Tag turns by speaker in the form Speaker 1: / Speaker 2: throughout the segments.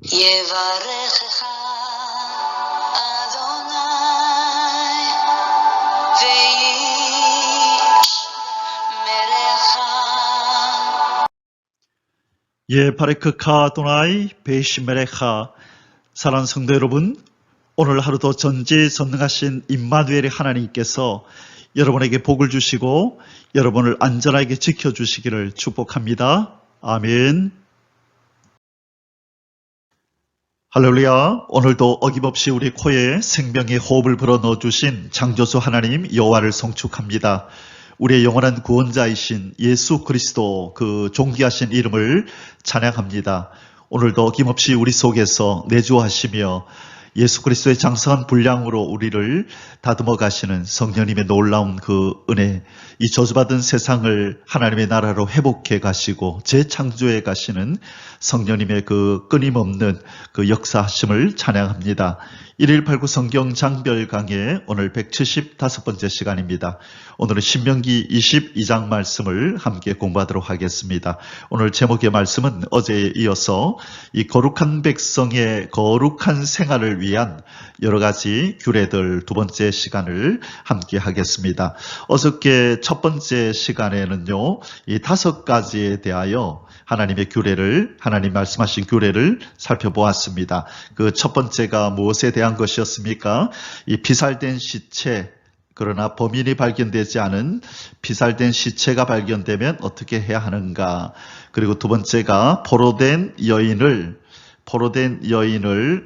Speaker 1: יברכך אדוני וישמרך.
Speaker 2: 바레크카 아도나이 베이시메레카. 사랑하는 성도 여러분, 오늘 하루도 전지전능하신 임마누엘의 하나님께서 여러분에게 복을 주시고 여러분을 안전하게 지켜주시기를 축복합니다. 아멘. 할렐루야. 오늘도 어김없이 우리 코에 생명의 호흡을 불어넣어주신 창조주 하나님 여호와를 송축합니다. 우리의 영원한 구원자이신 예수 그리스도 그 존귀하신 이름을 찬양합니다. 오늘도 어김없이 우리 속에서 내주하시며 예수 그리스도의 장성한 분량으로 우리를 다듬어 가시는 성령님의 놀라운 그 은혜, 이 저주받은 세상을 하나님의 나라로 회복해 가시고 재창조해 가시는 성령님의 그 끊임없는 그 역사하심을 찬양합니다. 1189 성경 장별 강의 오늘 175번째 시간입니다. 오늘은 신명기 22장 말씀을 함께 공부하도록 하겠습니다. 오늘 제목의 말씀은 어제에 이어서 이 거룩한 백성의 거룩한 생활을 위한 여러 가지 규례들 두 번째 시간을 함께 하겠습니다. 어저께 첫 번째 시간에는요, 이 5가지에 대하여 하나님의 규례를, 하나님 말씀하신 규례를 살펴보았습니다. 그 첫 번째가 무엇에 대한 것이었습니까? 이 비살된 시체, 그러나 범인이 발견되지 않은 비살된 시체가 발견되면 어떻게 해야 하는가? 그리고 두 번째가 포로된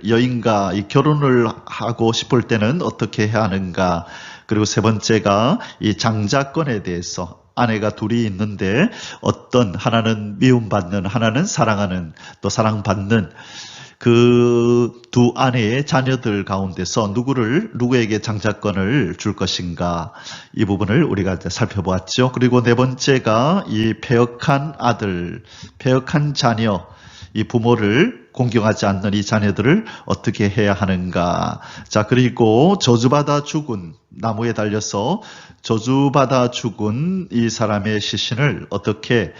Speaker 2: 여인과 이 결혼을 하고 싶을 때는 어떻게 해야 하는가? 그리고 세 번째가 이 장자권에 대해서, 아내가 둘이 있는데 어떤 하나는 미움받는, 하나는 사랑하는, 또 사랑받는 그 두 아내의 자녀들 가운데서 누구에게 장자권을 줄 것인가, 이 부분을 우리가 이제 살펴보았죠. 그리고 네 번째가 이 패역한 아들, 패역한 자녀, 이 부모를 공경하지 않는 이 자녀들을 어떻게 해야 하는가. 자, 그리고 저주받아 죽은, 나무에 달려서 저주받아 죽은 이 사람의 시신을 어떻게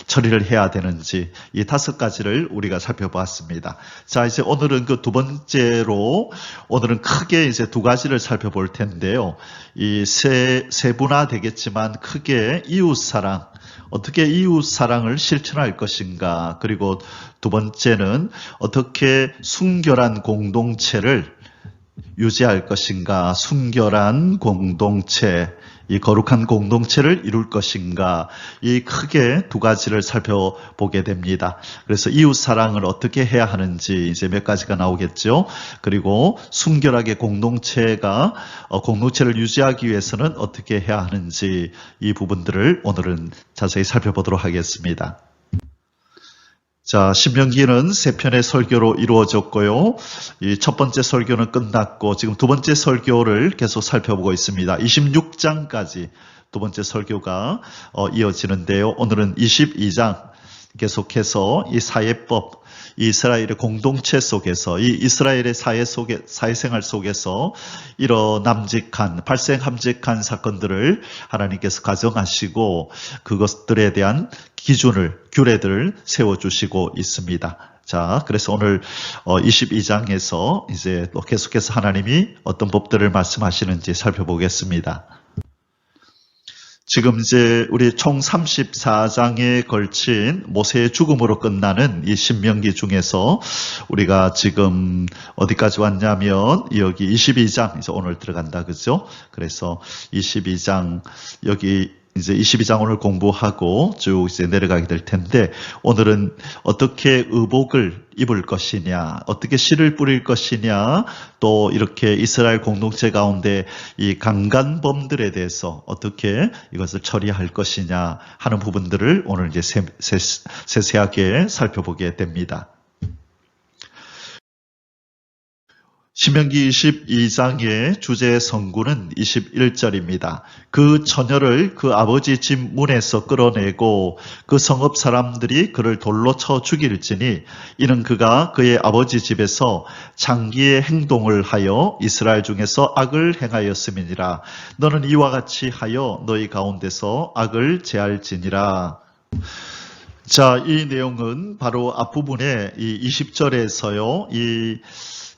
Speaker 2: 처리를 해야 되는지, 이 5가지를 우리가 살펴보았습니다. 자, 이제 오늘은 그 두 번째로, 오늘은 크게 이제 2가지를 살펴볼 텐데요. 이 세분화 되겠지만 크게 이웃사랑, 어떻게 이웃사랑을 실천할 것인가, 그리고 두 번째는 어떻게 순결한 공동체를 유지할 것인가, 순결한 공동체, 이 거룩한 공동체를 이룰 것인가, 이 크게 2가지를 살펴보게 됩니다. 그래서 이웃 사랑을 어떻게 해야 하는지 이제 몇 가지가 나오겠죠. 그리고 순결하게 공동체를 유지하기 위해서는 어떻게 해야 하는지, 이 부분들을 오늘은 자세히 살펴보도록 하겠습니다. 자, 신명기는 3편의 설교로 이루어졌고요. 이 첫 번째 설교는 끝났고 지금 두 번째 설교를 계속 살펴보고 있습니다. 26장까지 두 번째 설교가 이어지는데요. 오늘은 22장 계속해서 이 사회법, 이스라엘의 공동체 속에서, 이 이스라엘의 사회생활 속에서 발생함직한 사건들을 하나님께서 가정하시고 그것들에 대한 규례들을 세워주시고 있습니다. 자, 그래서 오늘 22장에서 이제 또 계속해서 하나님이 어떤 법들을 말씀하시는지 살펴보겠습니다. 지금 이제 우리 총 34장에 걸친 모세의 죽음으로 끝나는 이 신명기 중에서 우리가 지금 어디까지 왔냐면 여기 22장, 이제 오늘 들어간다, 그죠? 그래서 22장, 여기 이제 22장 오늘 공부하고 쭉 이제 내려가게 될 텐데, 오늘은 어떻게 의복을 입을 것이냐, 어떻게 씨를 뿌릴 것이냐, 또 이렇게 이스라엘 공동체 가운데 이 강간범들에 대해서 어떻게 이것을 처리할 것이냐 하는 부분들을 오늘 이제 세세하게 살펴보게 됩니다. 신명기 22장의 주제 성구는 21절입니다. 그 처녀를 그 아버지 집 문에서 끌어내고 그 성읍 사람들이 그를 돌로 쳐 죽일지니 이는 그가 그의 아버지 집에서 장기의 행동을 하여 이스라엘 중에서 악을 행하였음이니라. 너는 이와 같이 하여 너희 가운데서 악을 제할지니라. 자, 이 내용은 바로 앞부분에 이 20절에서요,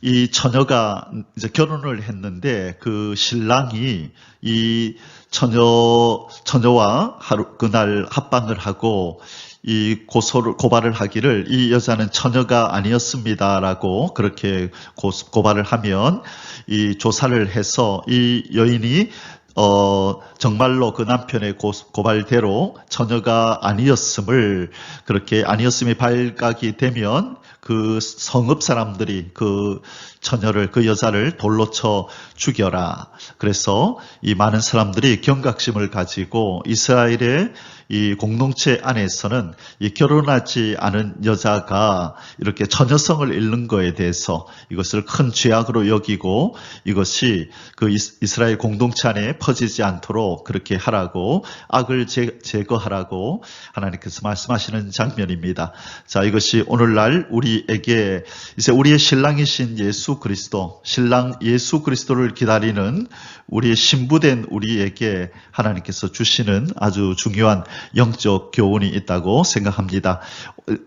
Speaker 2: 이 처녀가 이제 결혼을 했는데 그 신랑이 이 처녀와 그날 합방을 하고 이 고발을 하기를 이 여자는 처녀가 아니었습니다라고 그렇게 고발을 하면 이 조사를 해서 이 여인이 정말로 그 남편의 고발대로 처녀가 아니었음을 그렇게 아니었음이 발각이 되면 그 성읍 사람들이 그 처녀를 그 여자를 돌로 쳐 죽여라. 그래서 이 많은 사람들이 경각심을 가지고 이스라엘의 이 공동체 안에서는 이 결혼하지 않은 여자가 이렇게 처녀성을 잃는 거에 대해서 이것을 큰 죄악으로 여기고 이것이 그 이스라엘 공동체 안에 퍼지지 않도록 그렇게 하라고 악을 제거하라고 하나님께서 말씀하시는 장면입니다. 자, 이것이 오늘날 우리에게 이제 우리의 신랑이신 예수 그리스도, 신랑 예수 그리스도를 기다리는 우리의 신부된 우리에게 하나님께서 주시는 아주 중요한 영적 교훈이 있다고 생각합니다.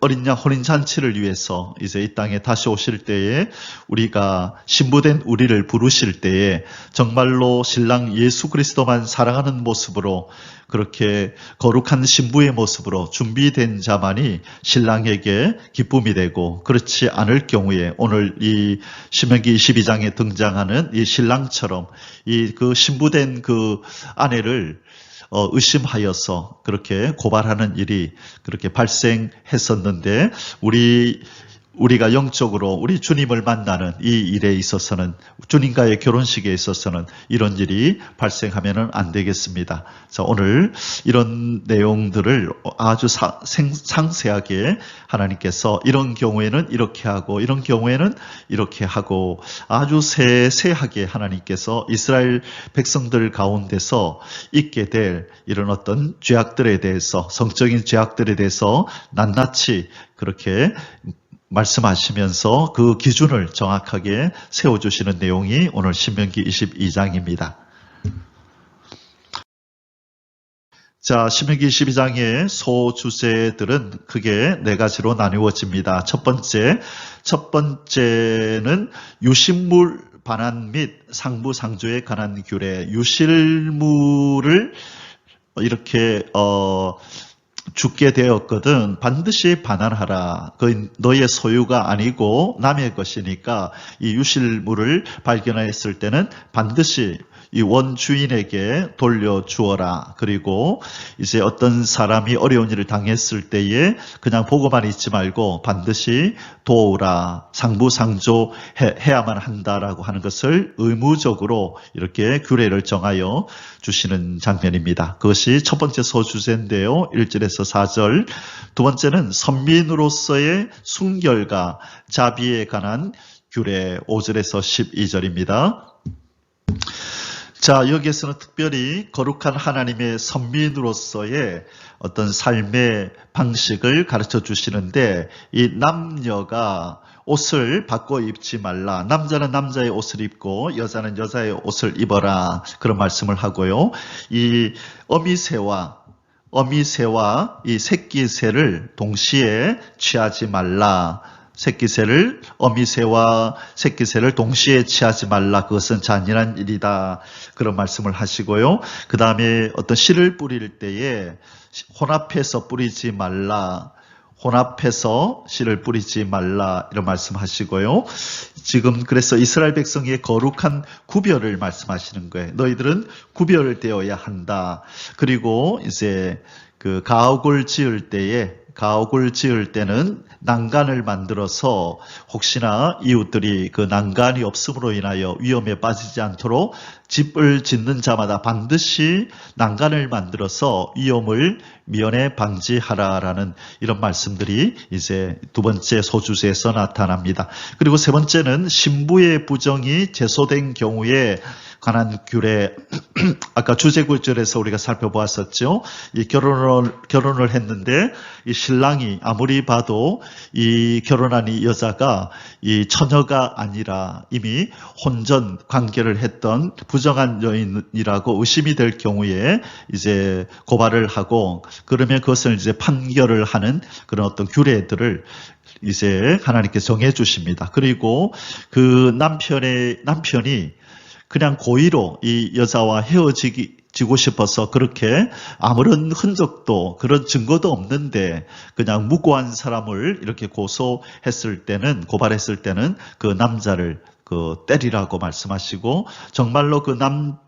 Speaker 2: 어린 양 혼인잔치를 위해서 이제 이 땅에 다시 오실 때에 우리가 신부된 우리를 부르실 때에 정말로 신랑 예수 그리스도만 사랑하는 모습으로 그렇게 거룩한 신부의 모습으로 준비된 자만이 신랑에게 기쁨이 되고 그렇지 않을 경우에 오늘 이 신명기 22장에 등장하는 이 신랑처럼 이 그 신부된 그 아내를 의심하여서 그렇게 고발하는 일이 그렇게 발생했었는데 우리가 영적으로 우리 주님을 만나는 이 일에 있어서는 주님과의 결혼식에 있어서는 이런 일이 발생하면 안 되겠습니다. 자, 오늘 이런 내용들을 아주 상세하게 하나님께서 이런 경우에는 이렇게 하고 이런 경우에는 이렇게 하고 아주 세세하게 하나님께서 이스라엘 백성들 가운데서 있게 될 이런 어떤 죄악들에 대해서 성적인 죄악들에 대해서 낱낱이 그렇게 말씀하시면서 그 기준을 정확하게 세워주시는 내용이 오늘 신명기 22장입니다. 자, 신명기 22장의 소주제들은 크게 네 가지로 나누어집니다. 첫 번째는 유실물 반환 및 상부상조에 관한 규례, 유실물을 이렇게 죽게 되었거든 반드시 반환하라. 그 너의 소유가 아니고 남의 것이니까 이 유실물을 발견했을 때는 반드시 이 원주인에게 돌려주어라. 그리고 이제 어떤 사람이 어려운 일을 당했을 때에 그냥 보고만 있지 말고 반드시 도우라. 상부상조해야만 한다라고 하는 것을 의무적으로 이렇게 규례를 정하여 주시는 장면입니다. 그것이 첫 번째 소주제인데요. 1절에서 4절. 두 번째는 선민으로서의 순결과 자비에 관한 규례 5절에서 12절입니다. 자, 여기에서는 특별히 거룩한 하나님의 선민으로서의 어떤 삶의 방식을 가르쳐 주시는데 이 남녀가 옷을 바꿔 입지 말라. 남자는 남자의 옷을 입고 여자는 여자의 옷을 입어라. 그런 말씀을 하고요. 이 어미새와 이 새끼새를 동시에 취하지 말라. 어미새와 새끼새를 동시에 취하지 말라. 그것은 잔인한 일이다. 그런 말씀을 하시고요. 그 다음에 어떤 씨를 뿌릴 때에 혼합해서 뿌리지 말라. 혼합해서 씨를 뿌리지 말라. 이런 말씀하시고요. 지금 그래서 이스라엘 백성의 거룩한 구별을 말씀하시는 거예요. 너희들은 구별되어야 한다. 그리고 이제 그 가옥을 지을 때는 난간을 만들어서 혹시나 이웃들이 그 난간이 없음으로 인하여 위험에 빠지지 않도록 집을 짓는 자마다 반드시 난간을 만들어서 위험을 미연에 방지하라라는 이런 말씀들이 이제 두 번째 소주제에서 나타납니다. 그리고 세 번째는 신부의 부정이 제소된 경우에 관한 규례, 아까 주제구절에서 우리가 살펴보았었죠. 이 결혼을 했는데 이 신랑이 아무리 봐도 이 결혼한 이 여자가 이 처녀가 아니라 이미 혼전 관계를 했던 부정한 여인이라고 의심이 될 경우에 이제 고발을 하고, 그러면 그것을 이제 판결을 하는 그런 어떤 규례들을 이제 하나님께 정해 주십니다. 그리고 그 남편이 그냥 고의로 이 여자와 헤어지고 싶어서 그렇게 아무런 흔적도 그런 증거도 없는데 그냥 무고한 사람을 이렇게 고발했을 때는 그 남자를 때리라고 말씀하시고, 정말로 그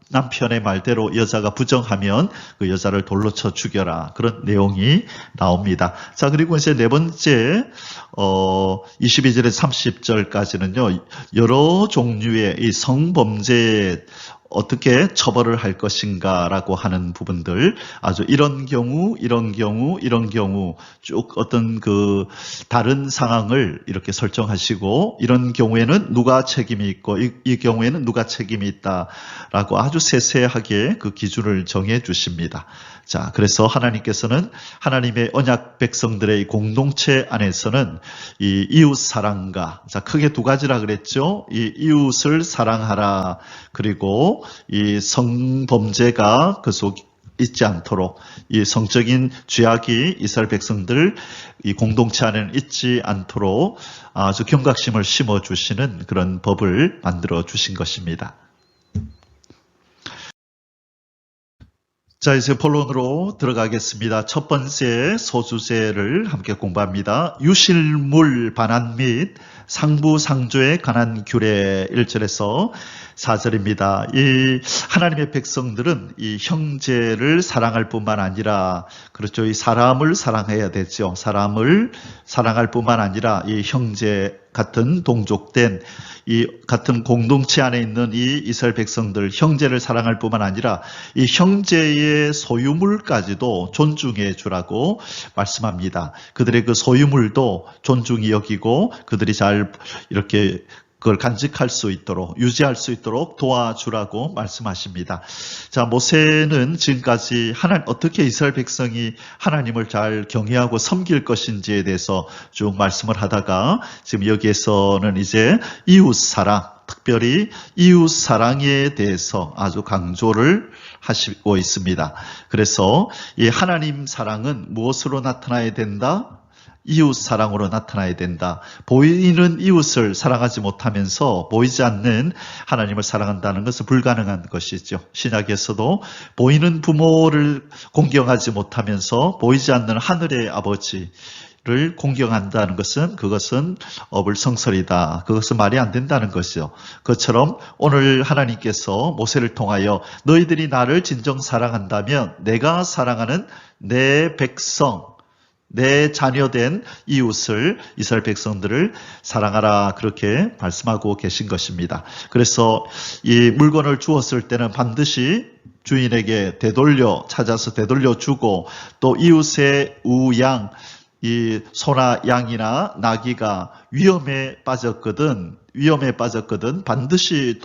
Speaker 2: 남편의 말대로 여자가 부정하면 그 여자를 돌로 쳐 죽여라, 그런 내용이 나옵니다. 자, 그리고 이제 네 번째 22절에서 30절까지는요 여러 종류의 이 성범죄 어떻게 처벌을 할 것인가라고 하는 부분들, 아주 이런 경우 쭉 어떤 그 다른 상황을 이렇게 설정하시고, 이런 경우에는 누가 책임이 있고 이 경우에는 누가 책임이 있다라고 아주 세세하게 그 기준을 정해 주십니다. 자, 그래서 하나님께서는 하나님의 언약 백성들의 공동체 안에서는 이 이웃 사랑과, 자, 크게 두 가지라 그랬죠. 이 이웃을 사랑하라, 그리고 이 성범죄가 그 속 있지 않도록, 이 성적인 죄악이 이스라엘 백성들 이 공동체 안에는 있지 않도록 아주 경각심을 심어 주시는 그런 법을 만들어 주신 것입니다. 자, 이제 본론으로 들어가겠습니다. 첫 번째 소주제를 함께 공부합니다. 유실물 반환 및 상부상조에 관한 규례, 1절에서 4절입니다. 이 하나님의 백성들은 이 형제를 사랑할 뿐만 아니라, 그렇죠, 이 사람을 사랑해야 되죠. 사람을 사랑할 뿐만 아니라 이 형제 같은 동족된 이 같은 공동체 안에 있는 이 이스라엘 백성들, 형제를 사랑할 뿐만 아니라 이 형제의 소유물까지도 존중해 주라고 말씀합니다. 그들의 그 소유물도 존중히 여기고 그들이 잘 이렇게 그걸 간직할 수 있도록, 유지할 수 있도록 도와주라고 말씀하십니다. 자, 모세는 지금까지 어떻게 이스라엘 백성이 하나님을 잘 경외하고 섬길 것인지에 대해서 쭉 말씀을 하다가, 지금 여기에서는 이제 이웃 사랑, 특별히 이웃 사랑에 대해서 아주 강조를 하시고 있습니다. 그래서 이 하나님 사랑은 무엇으로 나타나야 된다? 이웃 사랑으로 나타나야 된다. 보이는 이웃을 사랑하지 못하면서 보이지 않는 하나님을 사랑한다는 것은 불가능한 것이죠. 신약에서도 보이는 부모를 공경하지 못하면서 보이지 않는 하늘의 아버지를 공경한다는 것은, 그것은 어불성설이다. 그것은 말이 안 된다는 것이죠. 그것처럼 오늘 하나님께서 모세를 통하여 너희들이 나를 진정 사랑한다면 내가 사랑하는 내 백성, 내 자녀된 이웃을, 이스라엘 백성들을 사랑하라, 그렇게 말씀하고 계신 것입니다. 그래서 이 물건을 주었을 때는 반드시 주인에게 찾아서 되돌려 주고, 또 이웃의 우양, 이 소나 양이나 나귀가 위험에 빠졌거든 반드시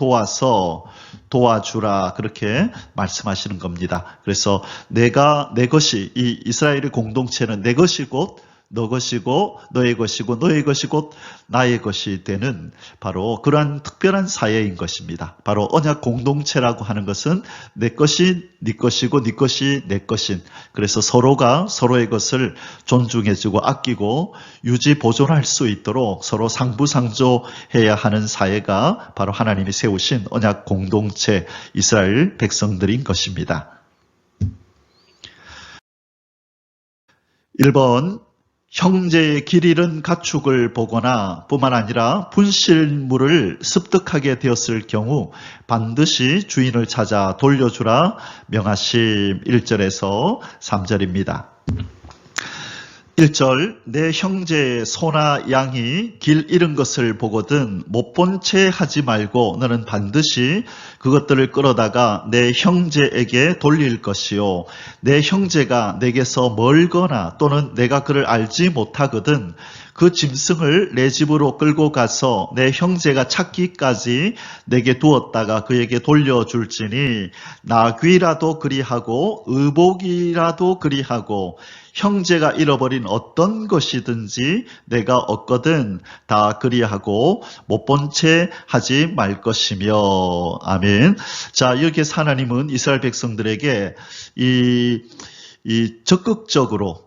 Speaker 2: 도와주라, 그렇게 말씀하시는 겁니다. 그래서 내 것이, 이 이스라엘의 공동체는 내 것이 곧 너 것이고 너의 것이고 너의 것이 곧 나의 것이 되는 바로 그러한 특별한 사회인 것입니다. 바로 언약 공동체라고 하는 것은 내 것이 네 것이고 네 것이 내 것인, 그래서 서로가 서로의 것을 존중해주고 아끼고 유지 보존할 수 있도록 서로 상부상조해야 하는 사회가 바로 하나님이 세우신 언약 공동체 이스라엘 백성들인 것입니다. 1번, 형제의 길 잃은 가축을 보거나 뿐만 아니라 분실물을 습득하게 되었을 경우 반드시 주인을 찾아 돌려주라 명하심, 1절에서 3절입니다. 1절, 내 형제의 소나 양이 길 잃은 것을 보거든 못 본 채 하지 말고 너는 반드시 그것들을 끌어다가 내 형제에게 돌릴 것이요, 내 형제가 내게서 멀거나 또는 내가 그를 알지 못하거든 그 짐승을 내 집으로 끌고 가서 내 형제가 찾기까지 내게 두었다가 그에게 돌려줄지니 나귀라도 그리하고 의복이라도 그리하고 형제가 잃어버린 어떤 것이든지 내가 얻거든 다 그리하고 못 본 채 하지 말 것이며. 아멘. 자, 여기에서 하나님은 이스라엘 백성들에게 이 적극적으로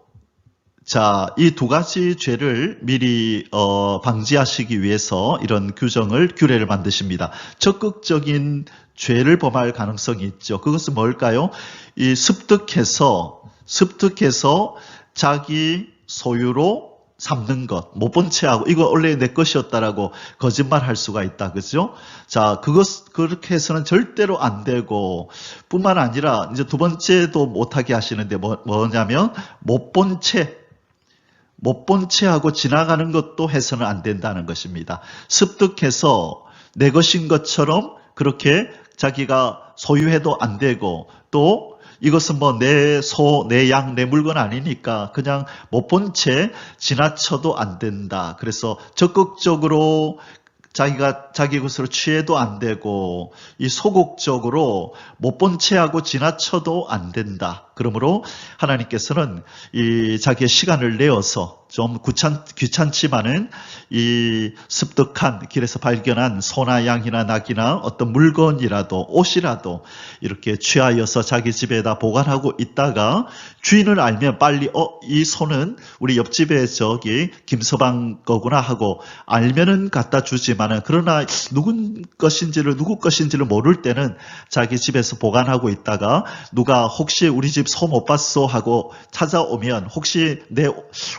Speaker 2: 자, 이 두 가지 죄를 미리 방지하시기 위해서 이런 규례를 만드십니다. 적극적인 죄를 범할 가능성이 있죠. 그것은 뭘까요? 이 습득해서 자기 소유로 삼는 것, 못 본 채 하고 이거 원래 내 것이었다라고 거짓말할 수가 있다, 그죠? 자, 그렇게 해서는 절대로 안 되고, 뿐만 아니라 이제 두 번째도 못하게 하시는데 뭐냐면 못 본 채 하고 지나가는 것도 해서는 안 된다는 것입니다. 습득해서 내 것인 것처럼 그렇게 자기가 소유해도 안 되고, 또 이것은 뭐 내 소, 내 양, 내 물건 아니니까 그냥 못 본 채 지나쳐도 안 된다. 그래서 적극적으로 자기 것으로 취해도 안 되고, 이 소극적으로 못 본 채 하고 지나쳐도 안 된다. 그러므로 하나님께서는 이 자기의 시간을 내어서 좀 귀찮지만은 이 습득한 길에서 발견한 소나 양이나 낙이나 어떤 물건이라도 옷이라도 이렇게 취하여서 자기 집에다 보관하고 있다가 주인을 알면 빨리 이 소는 우리 옆집에 저기 김서방 거구나 하고 알면은 갖다 주지만은, 그러나 누구 것인지를 모를 때는 자기 집에서 보관하고 있다가 누가 혹시 우리 집 소 못 봤소 하고 찾아오면 혹시 내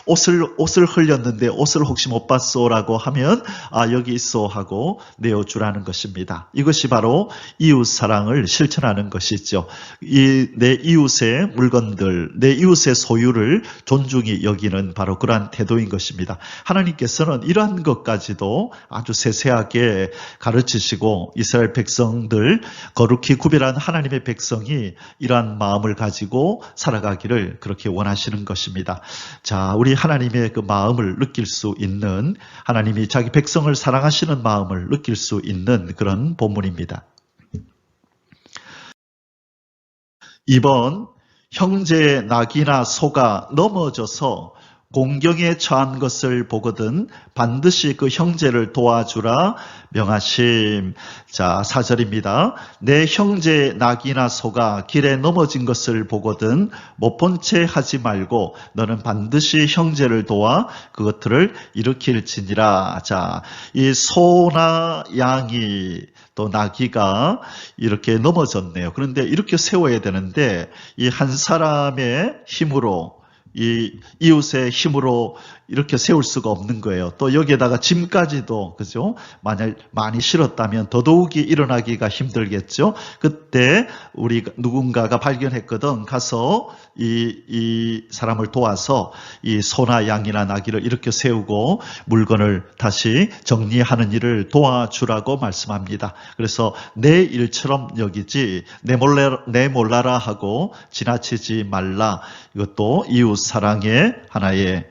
Speaker 2: 옷을 흘렸는데 옷을 혹시 못 봤소라고 하면 여기 있어 하고 내어주라는 것입니다. 이것이 바로 이웃 사랑을 실천하는 것이죠. 내 이웃의 물건들, 내 이웃의 소유를 존중히 여기는 바로 그러한 태도인 것입니다. 하나님께서는 이러한 것까지도 아주 세세하게 가르치시고, 이스라엘 백성들, 거룩히 구별한 하나님의 백성이 이러한 마음을 가지고 살아가기를 그렇게 원하시는 것입니다. 자, 우리 하나님의 그 마음을 느낄 수 있는, 하나님이 자기 백성을 사랑하시는 마음을 느낄 수 있는 그런 본문입니다. 2번, 형제의 낙이나 소가 넘어져서 공경에 처한 것을 보거든 반드시 그 형제를 도와주라 명하심. 자, 4절입니다. 내 형제의 낙이나 소가 길에 넘어진 것을 보거든 못 본 채 하지 말고 너는 반드시 형제를 도와 그것들을 일으킬지니라. 자, 이 소나 양이 또 나귀가 이렇게 넘어졌네요. 그런데 이렇게 세워야 되는데 이 한 사람의 힘으로, 이 이웃의 힘으로 이렇게 세울 수가 없는 거예요. 또 여기에다가 짐까지도, 그죠? 만약 많이 실었다면 더더욱이 일어나기가 힘들겠죠? 그때 누군가가 발견했거든. 가서 이 사람을 도와서 이 소나 양이나 나귀를 이렇게 세우고 물건을 다시 정리하는 일을 도와주라고 말씀합니다. 그래서 내 일처럼 여기지 내 몰라라 하고 지나치지 말라. 이것도 이웃 사랑의 하나의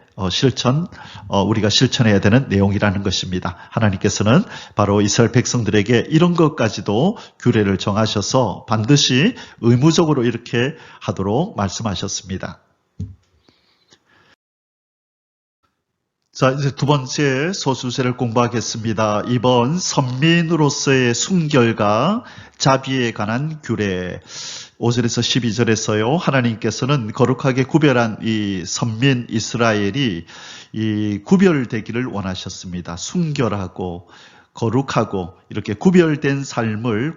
Speaker 2: 우리가 실천해야 되는 내용이라는 것입니다. 하나님께서는 바로 이스라엘 백성들에게 이런 것까지도 규례를 정하셔서 반드시 의무적으로 이렇게 하도록 말씀하셨습니다. 자, 이제 두 번째 소수세를 공부하겠습니다. 이번 선민으로서의 순결과 자비에 관한 규례. 5절에서 12절에서요, 하나님께서는 거룩하게 구별한 이 선민 이스라엘이 이 구별되기를 원하셨습니다. 순결하고 거룩하고 이렇게 구별된 삶을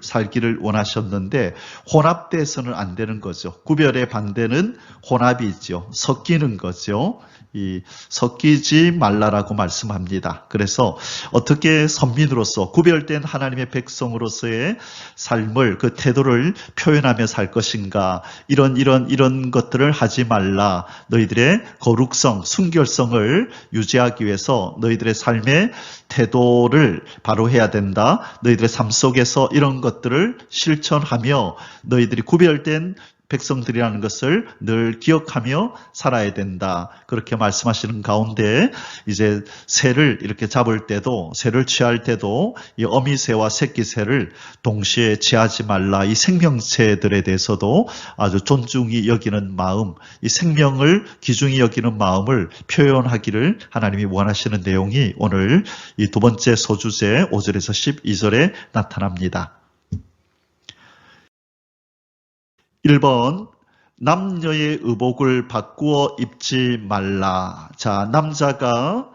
Speaker 2: 살기를 원하셨는데 혼합돼서는 안 되는 거죠. 구별의 반대는 혼합이죠. 섞이는 거죠. 섞이지 말라라고 말씀합니다. 그래서 어떻게 선민으로서 구별된 하나님의 백성으로서의 삶을, 그 태도를 표현하며 살 것인가, 이런 것들을 하지 말라. 너희들의 거룩성, 순결성을 유지하기 위해서 너희들의 삶의 태도를 바로 해야 된다. 너희들의 삶 속에서 이런 것들을 실천하며 너희들이 구별된 백성들이라는 것을 늘 기억하며 살아야 된다. 그렇게 말씀하시는 가운데 이제 새를 이렇게 잡을 때도, 새를 취할 때도 이 어미새와 새끼새를 동시에 취하지 말라. 이 생명체들에 대해서도 아주 존중이 여기는 마음, 이 생명을 귀중히 여기는 마음을 표현하기를 하나님이 원하시는 내용이 오늘 이 두 번째 소주제 5절에서 12절에 나타납니다. 1번, 남녀의 의복을 바꾸어 입지 말라. 자, 남자가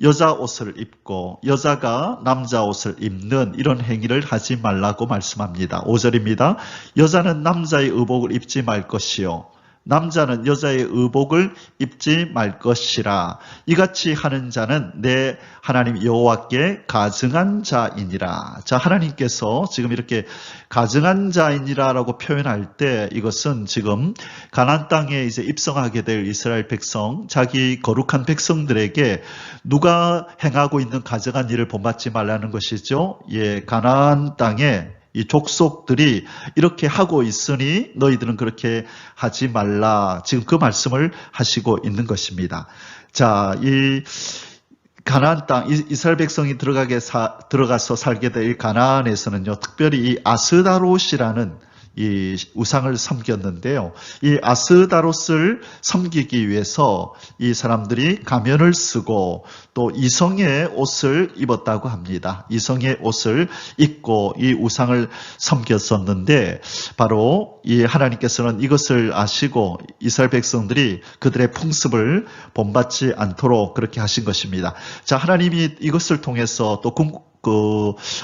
Speaker 2: 여자 옷을 입고 여자가 남자 옷을 입는 이런 행위를 하지 말라고 말씀합니다. 5절입니다. 여자는 남자의 의복을 입지 말 것이요, 남자는 여자의 의복을 입지 말 것이라. 이같이 하는 자는 내 하나님 여호와께 가증한 자이니라. 자, 하나님께서 지금 이렇게 가증한 자이니라라고 표현할 때 이것은 지금 가나안 땅에 이제 입성하게 될 이스라엘 백성, 자기 거룩한 백성들에게 누가 행하고 있는 가증한 일을 본받지 말라는 것이죠. 예, 가나안 땅에 이 족속들이 이렇게 하고 있으니 너희들은 그렇게 하지 말라. 지금 그 말씀을 하시고 있는 것입니다. 자, 이 가나안 땅, 이스라엘 백성이 들어가서 살게 될 가나안에서는요, 특별히 이 아스다롯이라는 이 우상을 섬겼는데요. 이 아스다롯을 섬기기 위해서 이 사람들이 가면을 쓰고 또 이성의 옷을 입었다고 합니다. 이성의 옷을 입고 이 우상을 섬겼었는데 바로 이 하나님께서는 이것을 아시고 이스라엘 백성들이 그들의 풍습을 본받지 않도록 그렇게 하신 것입니다. 자, 하나님이 이것을 통해서 또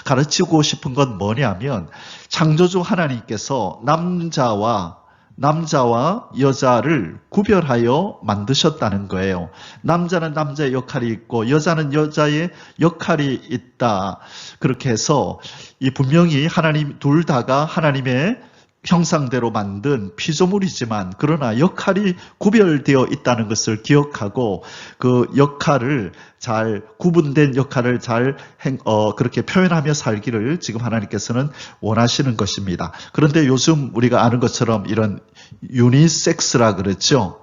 Speaker 2: 가르치고 싶은 건 뭐냐면, 창조주 하나님께서 남자와 여자를 구별하여 만드셨다는 거예요. 남자는 남자의 역할이 있고 여자는 여자의 역할이 있다. 그렇게 해서 이 분명히 하나님 둘 다가 하나님의 형상대로 만든 피조물이지만 그러나 역할이 구별되어 있다는 것을 기억하고 그 역할을 잘 구분된 역할을 잘 그렇게 표현하며 살기를 지금 하나님께서는 원하시는 것입니다. 그런데 요즘 우리가 아는 것처럼 이런 유니섹스라 그랬죠.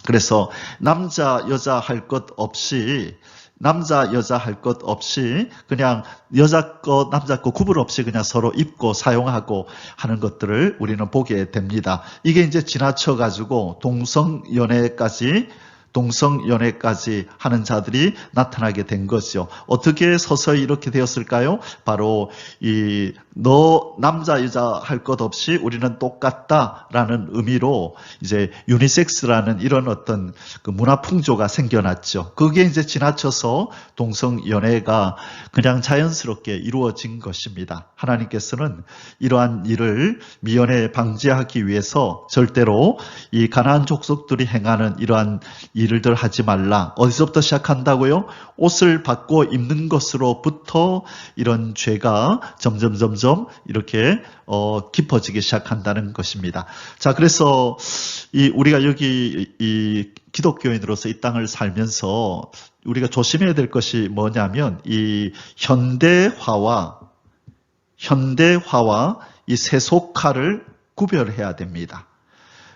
Speaker 2: 그래서 남자 여자 할 것 없이 남자 여자 할 것 없이 그냥 여자 거 남자 거 구분 없이 그냥 서로 입고 사용하고 하는 것들을 우리는 보게 됩니다. 이게 이제 지나쳐 가지고 동성연애까지 하는 자들이 나타나게 된 거죠. 어떻게 서서히 이렇게 되었을까요? 바로 너 남자 여자 할 것 없이 우리는 똑같다라는 의미로 이제 유니섹스라는 이런 어떤 그 문화 풍조가 생겨났죠. 그게 이제 지나쳐서 동성연애가 그냥 자연스럽게 이루어진 것입니다. 하나님께서는 이러한 일을 미연에 방지하기 위해서 절대로 이 가나안 족속들이 행하는 이러한 일들 하지 말라. 어디서부터 시작한다고요? 옷을 바꿔 입는 것으로부터 이런 죄가 점점 이렇게 깊어지기 시작한다는 것입니다. 자, 그래서 우리가 여기 이 기독교인으로서 이 땅을 살면서 우리가 조심해야 될 것이 뭐냐면 이 현대화와 이 세속화를 구별해야 됩니다.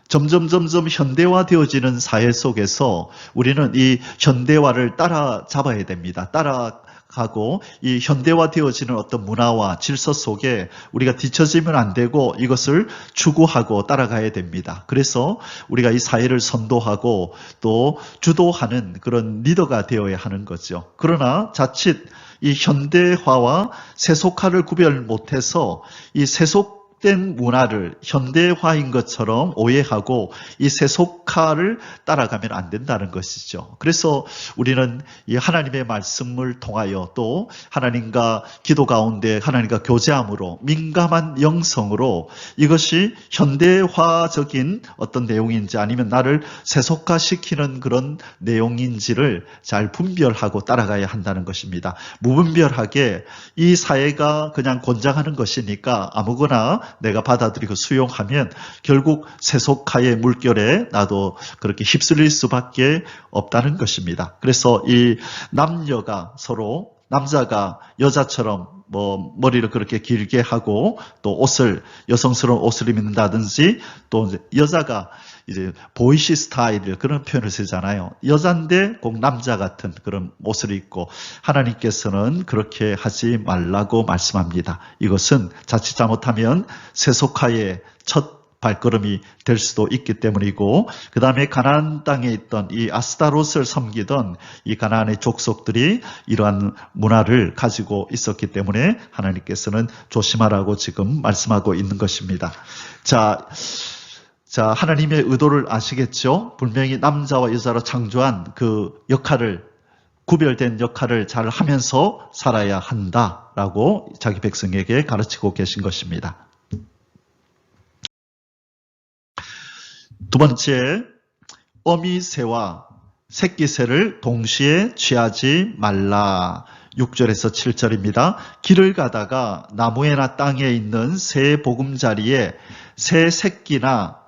Speaker 2: 점점 현대화되어지는 사회 속에서 우리는 이 현대화를 따라잡아야 됩니다. 따라가고 이 현대화되어지는 어떤 문화와 질서 속에 우리가 뒤처지면 안 되고 이것을 추구하고 따라가야 됩니다. 그래서 우리가 이 사회를 선도하고 또 주도하는 그런 리더가 되어야 하는 거죠. 그러나 자칫 이 현대화와 세속화를 구별 못해서 이 세속된 문화를 현대화인 것처럼 오해하고 이 세속화를 따라가면 안 된다는 것이죠. 그래서 우리는 이 하나님의 말씀을 통하여 또 하나님과 기도 가운데 하나님과 교제함으로 민감한 영성으로 이것이 현대화적인 어떤 내용인지 아니면 나를 세속화시키는 그런 내용인지를 잘 분별하고 따라가야 한다는 것입니다. 무분별하게 이 사회가 그냥 권장하는 것이니까 아무거나 내가 받아들이고 수용하면 결국 세속화의 물결에 나도 그렇게 휩쓸릴 수밖에 없다는 것입니다. 그래서 이 남녀가 서로 남자가 여자처럼 뭐 머리를 그렇게 길게 하고 또 옷을 여성스러운 옷을 입는다든지 또 이제 여자가 이제 보이시 스타일 그런 표현을 쓰잖아요. 여잔데 꼭 남자 같은 그런 옷을 입고 하나님께서는 그렇게 하지 말라고 말씀합니다. 이것은 자칫 잘못하면 세속화의 첫 발걸음이 될 수도 있기 때문이고 그 다음에 가나안 땅에 있던 이 아스타롯을 섬기던 이 가나안의 족속들이 이러한 문화를 가지고 있었기 때문에 하나님께서는 조심하라고 지금 말씀하고 있는 것입니다. 자, 하나님의 의도를 아시겠죠? 분명히 남자와 여자로 창조한 그 역할을 구별된 역할을 잘 하면서 살아야 한다라고 자기 백성에게 가르치고 계신 것입니다. 두 번째, 어미새와 새끼새를 동시에 취하지 말라. 6절에서 7절입니다. 길을 가다가 나무에나 땅에 있는 새 보금자리에 새 새끼나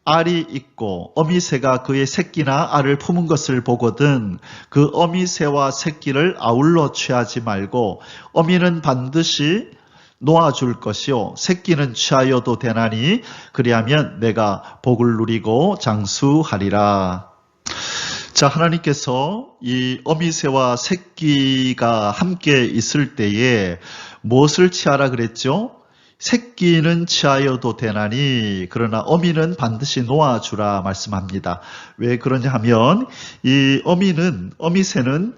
Speaker 2: 알이 있고 어미새가 그의 새끼나 알을 품은 것을 보거든 그 어미새와 새끼를 아울러 취하지 말고 어미는 반드시 놓아줄 것이요 새끼는 취하여도 되나니 그리하면 내가 복을 누리고 장수하리라. 자, 하나님께서 이 어미새와 새끼가 함께 있을 때에 무엇을 취하라 그랬죠? 새끼는 취하여도 되나니 그러나 어미는 반드시 놓아주라 말씀합니다. 왜 그러냐 하면 이 어미새는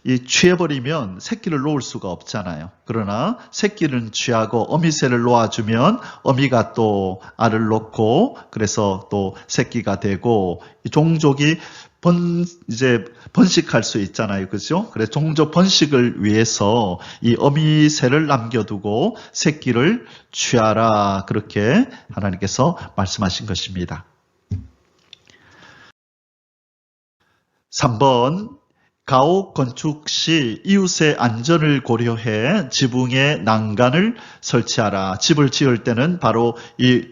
Speaker 2: 이 취해버리면 새끼를 놓을 수가 없잖아요. 그러나 새끼는 취하고 어미새를 놓아주면 어미가 또 알을 놓고 그래서 또 새끼가 되고 이 종족이 번식할 수 있잖아요. 그죠? 그래서 종족 번식을 위해서 이 어미새를 남겨두고 새끼를 취하라. 그렇게 하나님께서 말씀하신 것입니다. 3번, 가옥 건축 시 이웃의 안전을 고려해 지붕에 난간을 설치하라. 집을 지을 때는 바로 이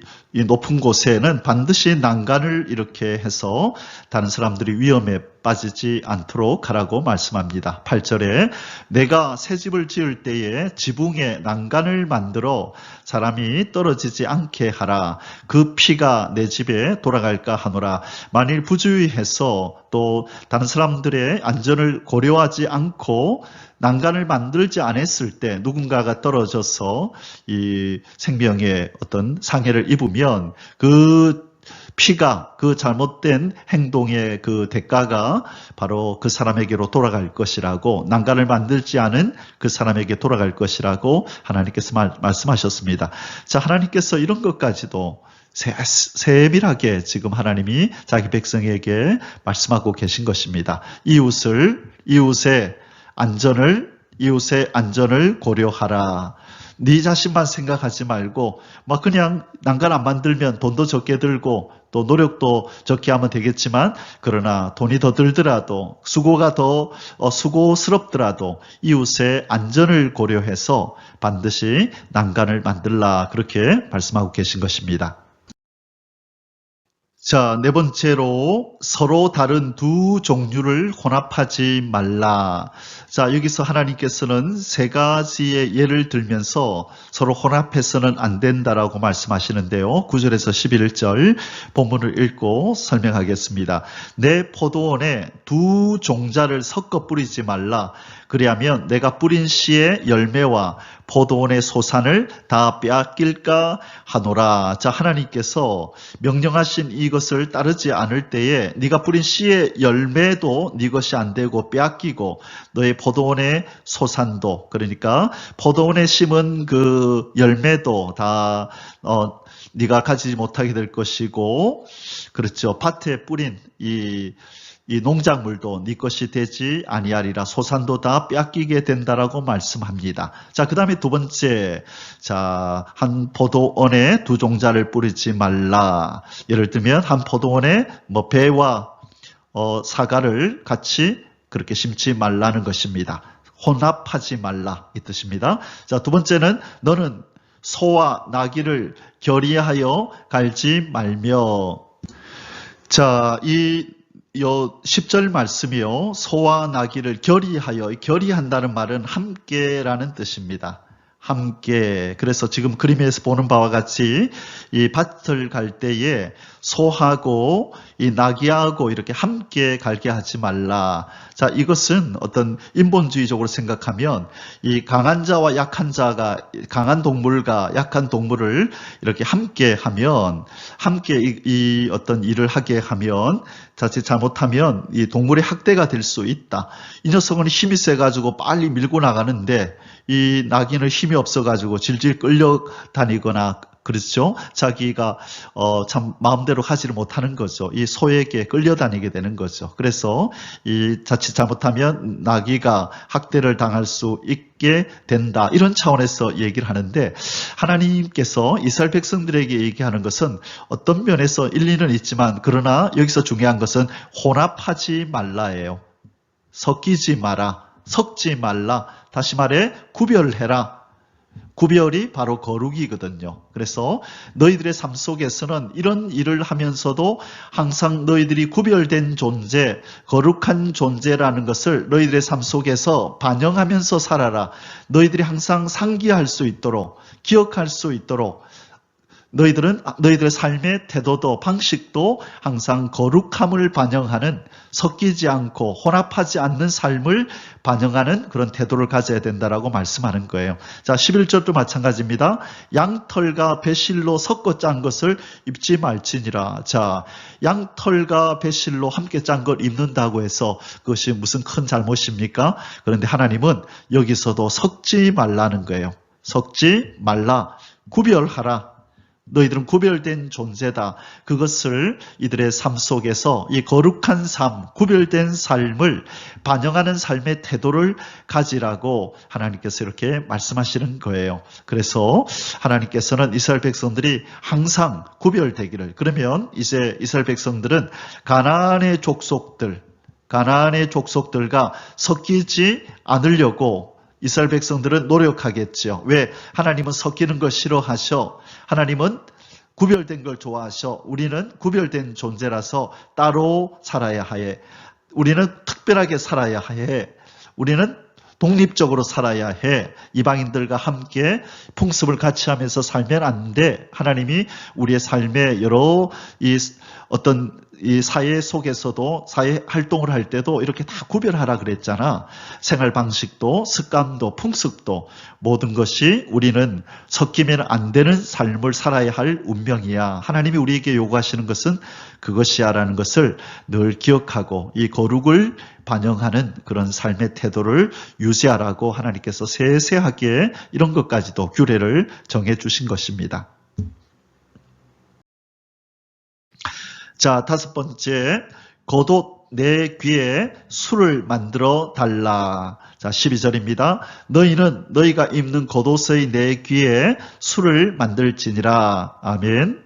Speaker 2: 높은 곳에는 반드시 난간을 이렇게 해서 다른 사람들이 위험에 빠지지 않도록 하라고 말씀합니다. 8절에 내가 새 집을 지을 때에 지붕에 난간을 만들어 사람이 떨어지지 않게 하라. 그 피가 내 집에 돌아갈까 하노라. 만일 부주의해서 또 다른 사람들의 안전을 고려하지 않고 난간을 만들지 않았을 때 누군가가 떨어져서 이 생명에 어떤 상해를 입으면 그 피가 그 잘못된 행동의 그 대가가 바로 그 사람에게로 돌아갈 것이라고 난간을 만들지 않은 그 사람에게 돌아갈 것이라고 하나님께서 말씀하셨습니다. 자, 하나님께서 이런 것까지도 세밀하게 지금 하나님이 자기 백성에게 말씀하고 계신 것입니다. 이웃의 안전을 고려하라. 네 자신만 생각하지 말고 막 그냥 난간 안 만들면 돈도 적게 들고 또 노력도 적게 하면 되겠지만 그러나 돈이 더 들더라도 수고가 더 수고스럽더라도 이웃의 안전을 고려해서 반드시 난간을 만들라. 그렇게 말씀하고 계신 것입니다. 자, 네 번째로 서로 다른 두 종류를 혼합하지 말라. 자, 여기서 하나님께서는 세 가지의 예를 들면서 서로 혼합해서는 안 된다라고 말씀하시는데요. 9절에서 11절 본문을 읽고 설명하겠습니다. 내 포도원에 두 종자를 섞어 뿌리지 말라. 그리하면 내가 뿌린 씨의 열매와 포도원의 소산을 다 빼앗길까 하노라. 자, 하나님께서 명령하신 이것을 따르지 않을 때에 네가 뿌린 씨의 열매도 네 것이 안 되고 빼앗기고 너의 포도원의 소산도, 그러니까 포도원에 심은 그 열매도 다 네가 가지지 못하게 될 것이고, 그렇죠. 밭에 뿌린 이 농작물도 네 것이 되지 아니하리라. 소산도 다 빼앗기게 된다라고 말씀합니다. 자, 그 다음에 두 번째, 자, 한 포도원에 두 종자를 뿌리지 말라. 예를 들면 한 포도원에 뭐 배와 사과를 같이 그렇게 심지 말라는 것입니다. 혼합하지 말라 이 뜻입니다. 자, 두 번째는 너는 소와 나귀를 결의하여 갈지 말며. 자, 이 요 10절 말씀이요. 소와 나귀를 결의하여, 결의한다는 말은 함께라는 뜻입니다. 함께. 그래서 지금 그림에서 보는 바와 같이 이 밭을 갈 때에 소하고 이 나귀하고 이렇게 함께 갈게 하지 말라. 자, 이것은 어떤 인본주의적으로 생각하면 이 강한 자와 약한 자가, 강한 동물과 약한 동물을 이렇게 함께 하면, 함께 이 어떤 일을 하게 하면 자칫 잘못하면 이 동물의 학대가 될 수 있다. 이 녀석은 힘이 세가지고 빨리 밀고 나가는데 이 나귀는 힘이 없어가지고 질질 끌려다니거나 그렇죠. 자기가 참 마음대로 하지를 못하는 거죠. 이 소에게 끌려다니게 되는 거죠. 그래서 이 자칫 잘못하면 나귀가 학대를 당할 수 있게 된다. 이런 차원에서 얘기를 하는데 하나님께서 이스라엘 백성들에게 얘기하는 것은 어떤 면에서 일리는 있지만 그러나 여기서 중요한 것은 혼합하지 말라예요. 섞이지 마라. 섞지 말라. 다시 말해 구별해라. 구별이 바로 거룩이거든요. 그래서 너희들의 삶 속에서는 이런 일을 하면서도 항상 너희들이 구별된 존재, 거룩한 존재라는 것을 너희들의 삶 속에서 반영하면서 살아라. 너희들이 항상 상기할 수 있도록, 기억할 수 있도록 너희들의 삶의 태도도 방식도 항상 거룩함을 반영하는, 섞이지 않고 혼합하지 않는 삶을 반영하는 그런 태도를 가져야 된다라고 말씀하는 거예요. 자, 11절도 마찬가지입니다. 양털과 배실로 섞어 짠 것을 입지 말지니라. 자, 양털과 배실로 함께 짠 걸 입는다고 해서 그것이 무슨 큰 잘못입니까? 그런데 하나님은 여기서도 섞지 말라는 거예요. 섞지 말라. 구별하라. 너희들은 구별된 존재다. 그것을 이들의 삶 속에서 이 거룩한 삶, 구별된 삶을 반영하는 삶의 태도를 가지라고 하나님께서 이렇게 말씀하시는 거예요. 그래서 하나님께서는 이스라엘 백성들이 항상 구별되기를, 그러면 이제 이스라엘 백성들은 가나안의 족속들과 섞이지 않으려고 이스라엘 백성들은 노력하겠죠. 왜? 하나님은 섞이는 걸 싫어하셔. 하나님은 구별된 걸 좋아하셔. 우리는 구별된 존재라서 따로 살아야 해. 우리는 특별하게 살아야 해. 우리는 독립적으로 살아야 해. 이방인들과 함께 풍습을 같이 하면서 살면 안 돼. 하나님이 우리의 삶에 여러 이 사회 속에서도 사회 활동을 할 때도 이렇게 다 구별하라 그랬잖아. 생활 방식도 습관도 풍습도 모든 것이 우리는 섞이면 안 되는 삶을 살아야 할 운명이야. 하나님이 우리에게 요구하시는 것은 그것이야라는 것을 늘 기억하고 이 거룩을 반영하는 그런 삶의 태도를 유지하라고 하나님께서 세세하게 이런 것까지도 규례를 정해 주신 것입니다. 자, 5번째, 겉옷 내 귀에 술을 만들어 달라. 자, 12절입니다. 너희는 너희가 입는 겉옷의 내 귀에 술을 만들지니라. 아멘.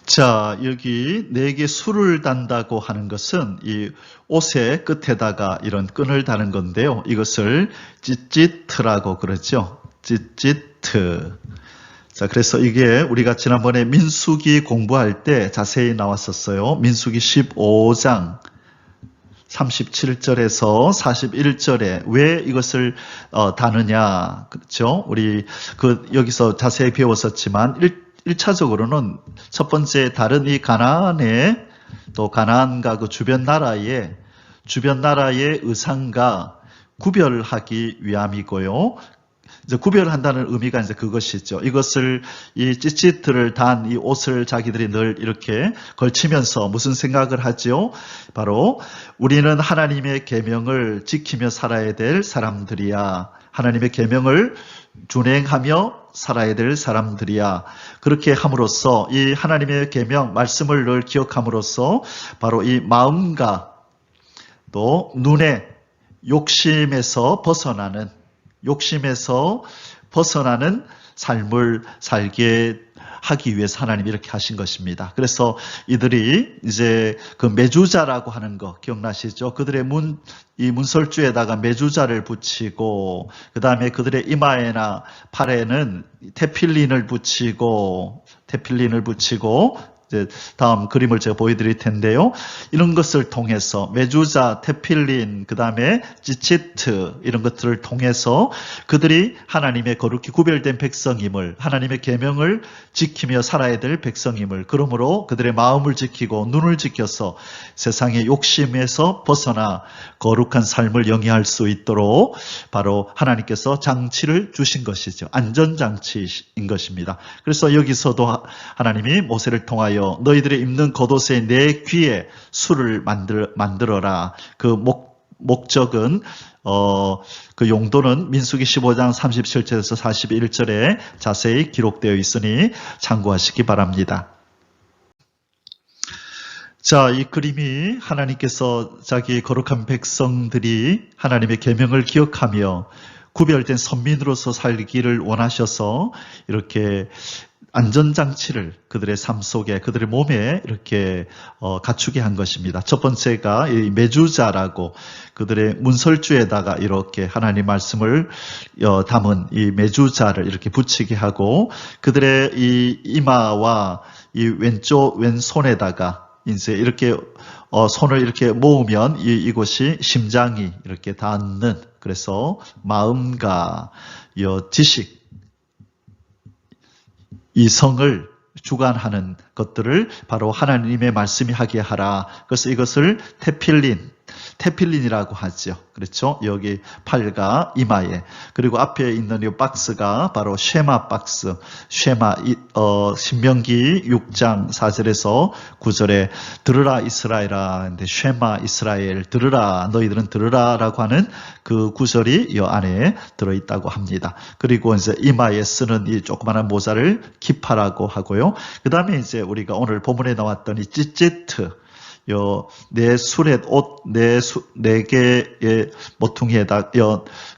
Speaker 2: 자, 여기 내게 술을 단다고 하는 것은 이 옷의 끝에다가 이런 끈을 다는 건데요. 이것을 찌찌트라고 그러죠. 찌찌트. 자, 그래서 이게 우리가 지난번에 민수기 공부할 때 자세히 나왔었어요. 민수기 15장 37절에서 41절에 왜 이것을 다느냐. 그렇죠? 우리 여기서 자세히 배웠었지만 1차적으로는 첫 번째 다른 이 가나안의 또 가나안과 그 주변 나라의 의상과 구별하기 위함이고요. 이제 구별한다는 의미가 이제 그것이죠. 이것을 이 찌찌트를 단 이 옷을 자기들이 늘 이렇게 걸치면서 무슨 생각을 하죠? 바로 우리는 하나님의 계명을 지키며 살아야 될 사람들이야. 하나님의 계명을 준행하며 살아야 될 사람들이야. 그렇게 함으로써 이 하나님의 계명 말씀을 늘 기억함으로써 바로 이 마음과 또 눈의 욕심에서 벗어나는 삶을 살게 하기 위해서 하나님이 이렇게 하신 것입니다. 그래서 이들이 이제 그 메주자라고 하는 거 기억나시죠? 그들의 이 문설주에다가 메주자를 붙이고, 그 다음에 그들의 이마에나 팔에는 테필린을 붙이고, 이제 다음 그림을 제가 보여드릴 텐데요. 이런 것을 통해서 메주자, 테필린, 그 다음에 찌치트 이런 것들을 통해서 그들이 하나님의 거룩히 구별된 백성임을, 하나님의 계명을 지키며 살아야 될 백성임을, 그러므로 그들의 마음을 지키고 눈을 지켜서 세상의 욕심에서 벗어나 거룩한 삶을 영위할 수 있도록 바로 하나님께서 장치를 주신 것이죠. 안전장치인 것입니다. 그래서 여기서도 하나님이 모세를 통하여 너희들의 입는 겉옷에 내 귀에 술을 만들어라. 그 목적은 그 용도는 민수기 15장 37절에서 41절에 자세히 기록되어 있으니 참고하시기 바랍니다. 자, 이 그림이 하나님께서 자기 거룩한 백성들이 하나님의 계명을 기억하며 구별된 선민으로서 살기를 원하셔서 이렇게 안전장치를 그들의 삶 속에, 그들의 몸에 이렇게 갖추게 한 것입니다. 첫 번째가 이 메주자라고 그들의 문설주에다가 이렇게 하나님 말씀을 담은 이 메주자를 이렇게 붙이게 하고 그들의 이 이마와 이 왼손에다가 이제 이렇게 손을 이렇게 모으면 이곳이 심장이 이렇게 닿는, 그래서 마음과 지식, 이성을 주관하는 것들을 바로 하나님의 말씀이 하게 하라. 그래서 이것을 테필린이라고 하죠. 그렇죠? 여기 팔과 이마에. 그리고 앞에 있는 이 박스가 바로 쉐마 박스. 쉐마, 신명기 6장 4절에서 9절에 들으라 이스라엘아. 근데 쉐마 이스라엘, 들으라, 너희들은 들으라라고 하는 그 구절이 이 안에 들어있다고 합니다. 그리고 이제 이마에 쓰는 이 조그마한 모자를 키파라고 하고요. 그 다음에 이제 우리가 오늘 본문에 나왔던 이 찌찌트, 내 수렛 옷, 네 개의 모퉁이에다,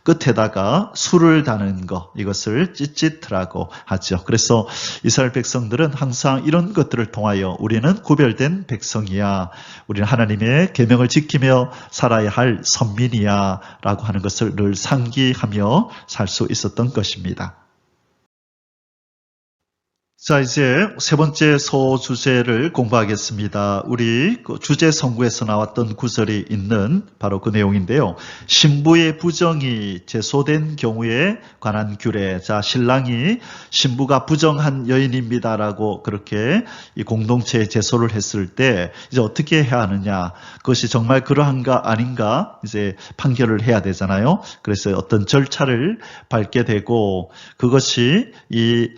Speaker 2: 끝에다가 술을 다는 거, 이것을 찌찌트라고 하죠. 그래서 이스라엘 백성들은 항상 이런 것들을 통하여 우리는 구별된 백성이야, 우리는 하나님의 계명을 지키며 살아야 할 선민이야 라고 하는 것을 늘 상기하며 살 수 있었던 것입니다. 자, 이제 세 번째 소주제를 공부하겠습니다. 우리 그 주제 성구에서 나왔던 구절이 있는 바로 그 내용인데요. 신부의 부정이 제소된 경우에 관한 규례. 자, 신랑이 신부가 부정한 여인입니다라고 그렇게 이 공동체에 제소를 했을 때 이제 어떻게 해야 하느냐. 그것이 정말 그러한가 아닌가 이제 판결을 해야 되잖아요. 그래서 어떤 절차를 밟게 되고 그것이 이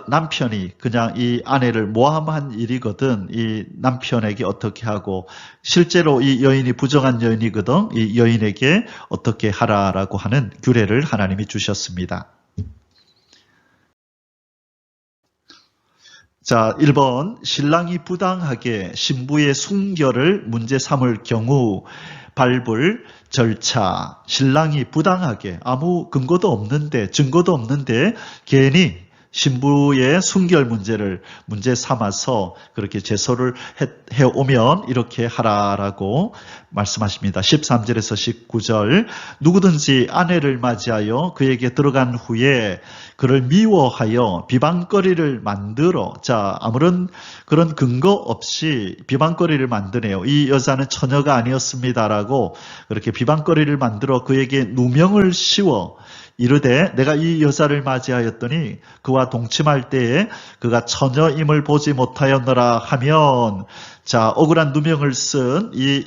Speaker 2: 남편이 그냥 이 아내를 모함한 일이거든. 이 남편에게 어떻게 하고 실제로 이 여인이 부정한 여인이거든. 이 여인에게 어떻게 하라라고 하는 규례를 하나님이 주셨습니다. 자, 1번 신랑이 부당하게 신부의 순결을 문제 삼을 경우 밟을 절차. 신랑이 부당하게 아무 근거도 없는데 증거도 없는데 괜히 신부의 순결 문제를 문제 삼아서 그렇게 제소를 해오면 이렇게 하라라고 말씀하십니다. 13절에서 19절 누구든지 아내를 맞이하여 그에게 들어간 후에 그를 미워하여 비방거리를 만들어, 자, 아무런 그런 근거 없이 비방거리를 만드네요. 이 여자는 처녀가 아니었습니다라고 그렇게 비방거리를 만들어 그에게 누명을 씌워 이르되 내가 이 여자를 맞이하였더니 그와 동침할 때에 그가 처녀임을 보지 못하였노라 하면, 자, 억울한 누명을 쓴 이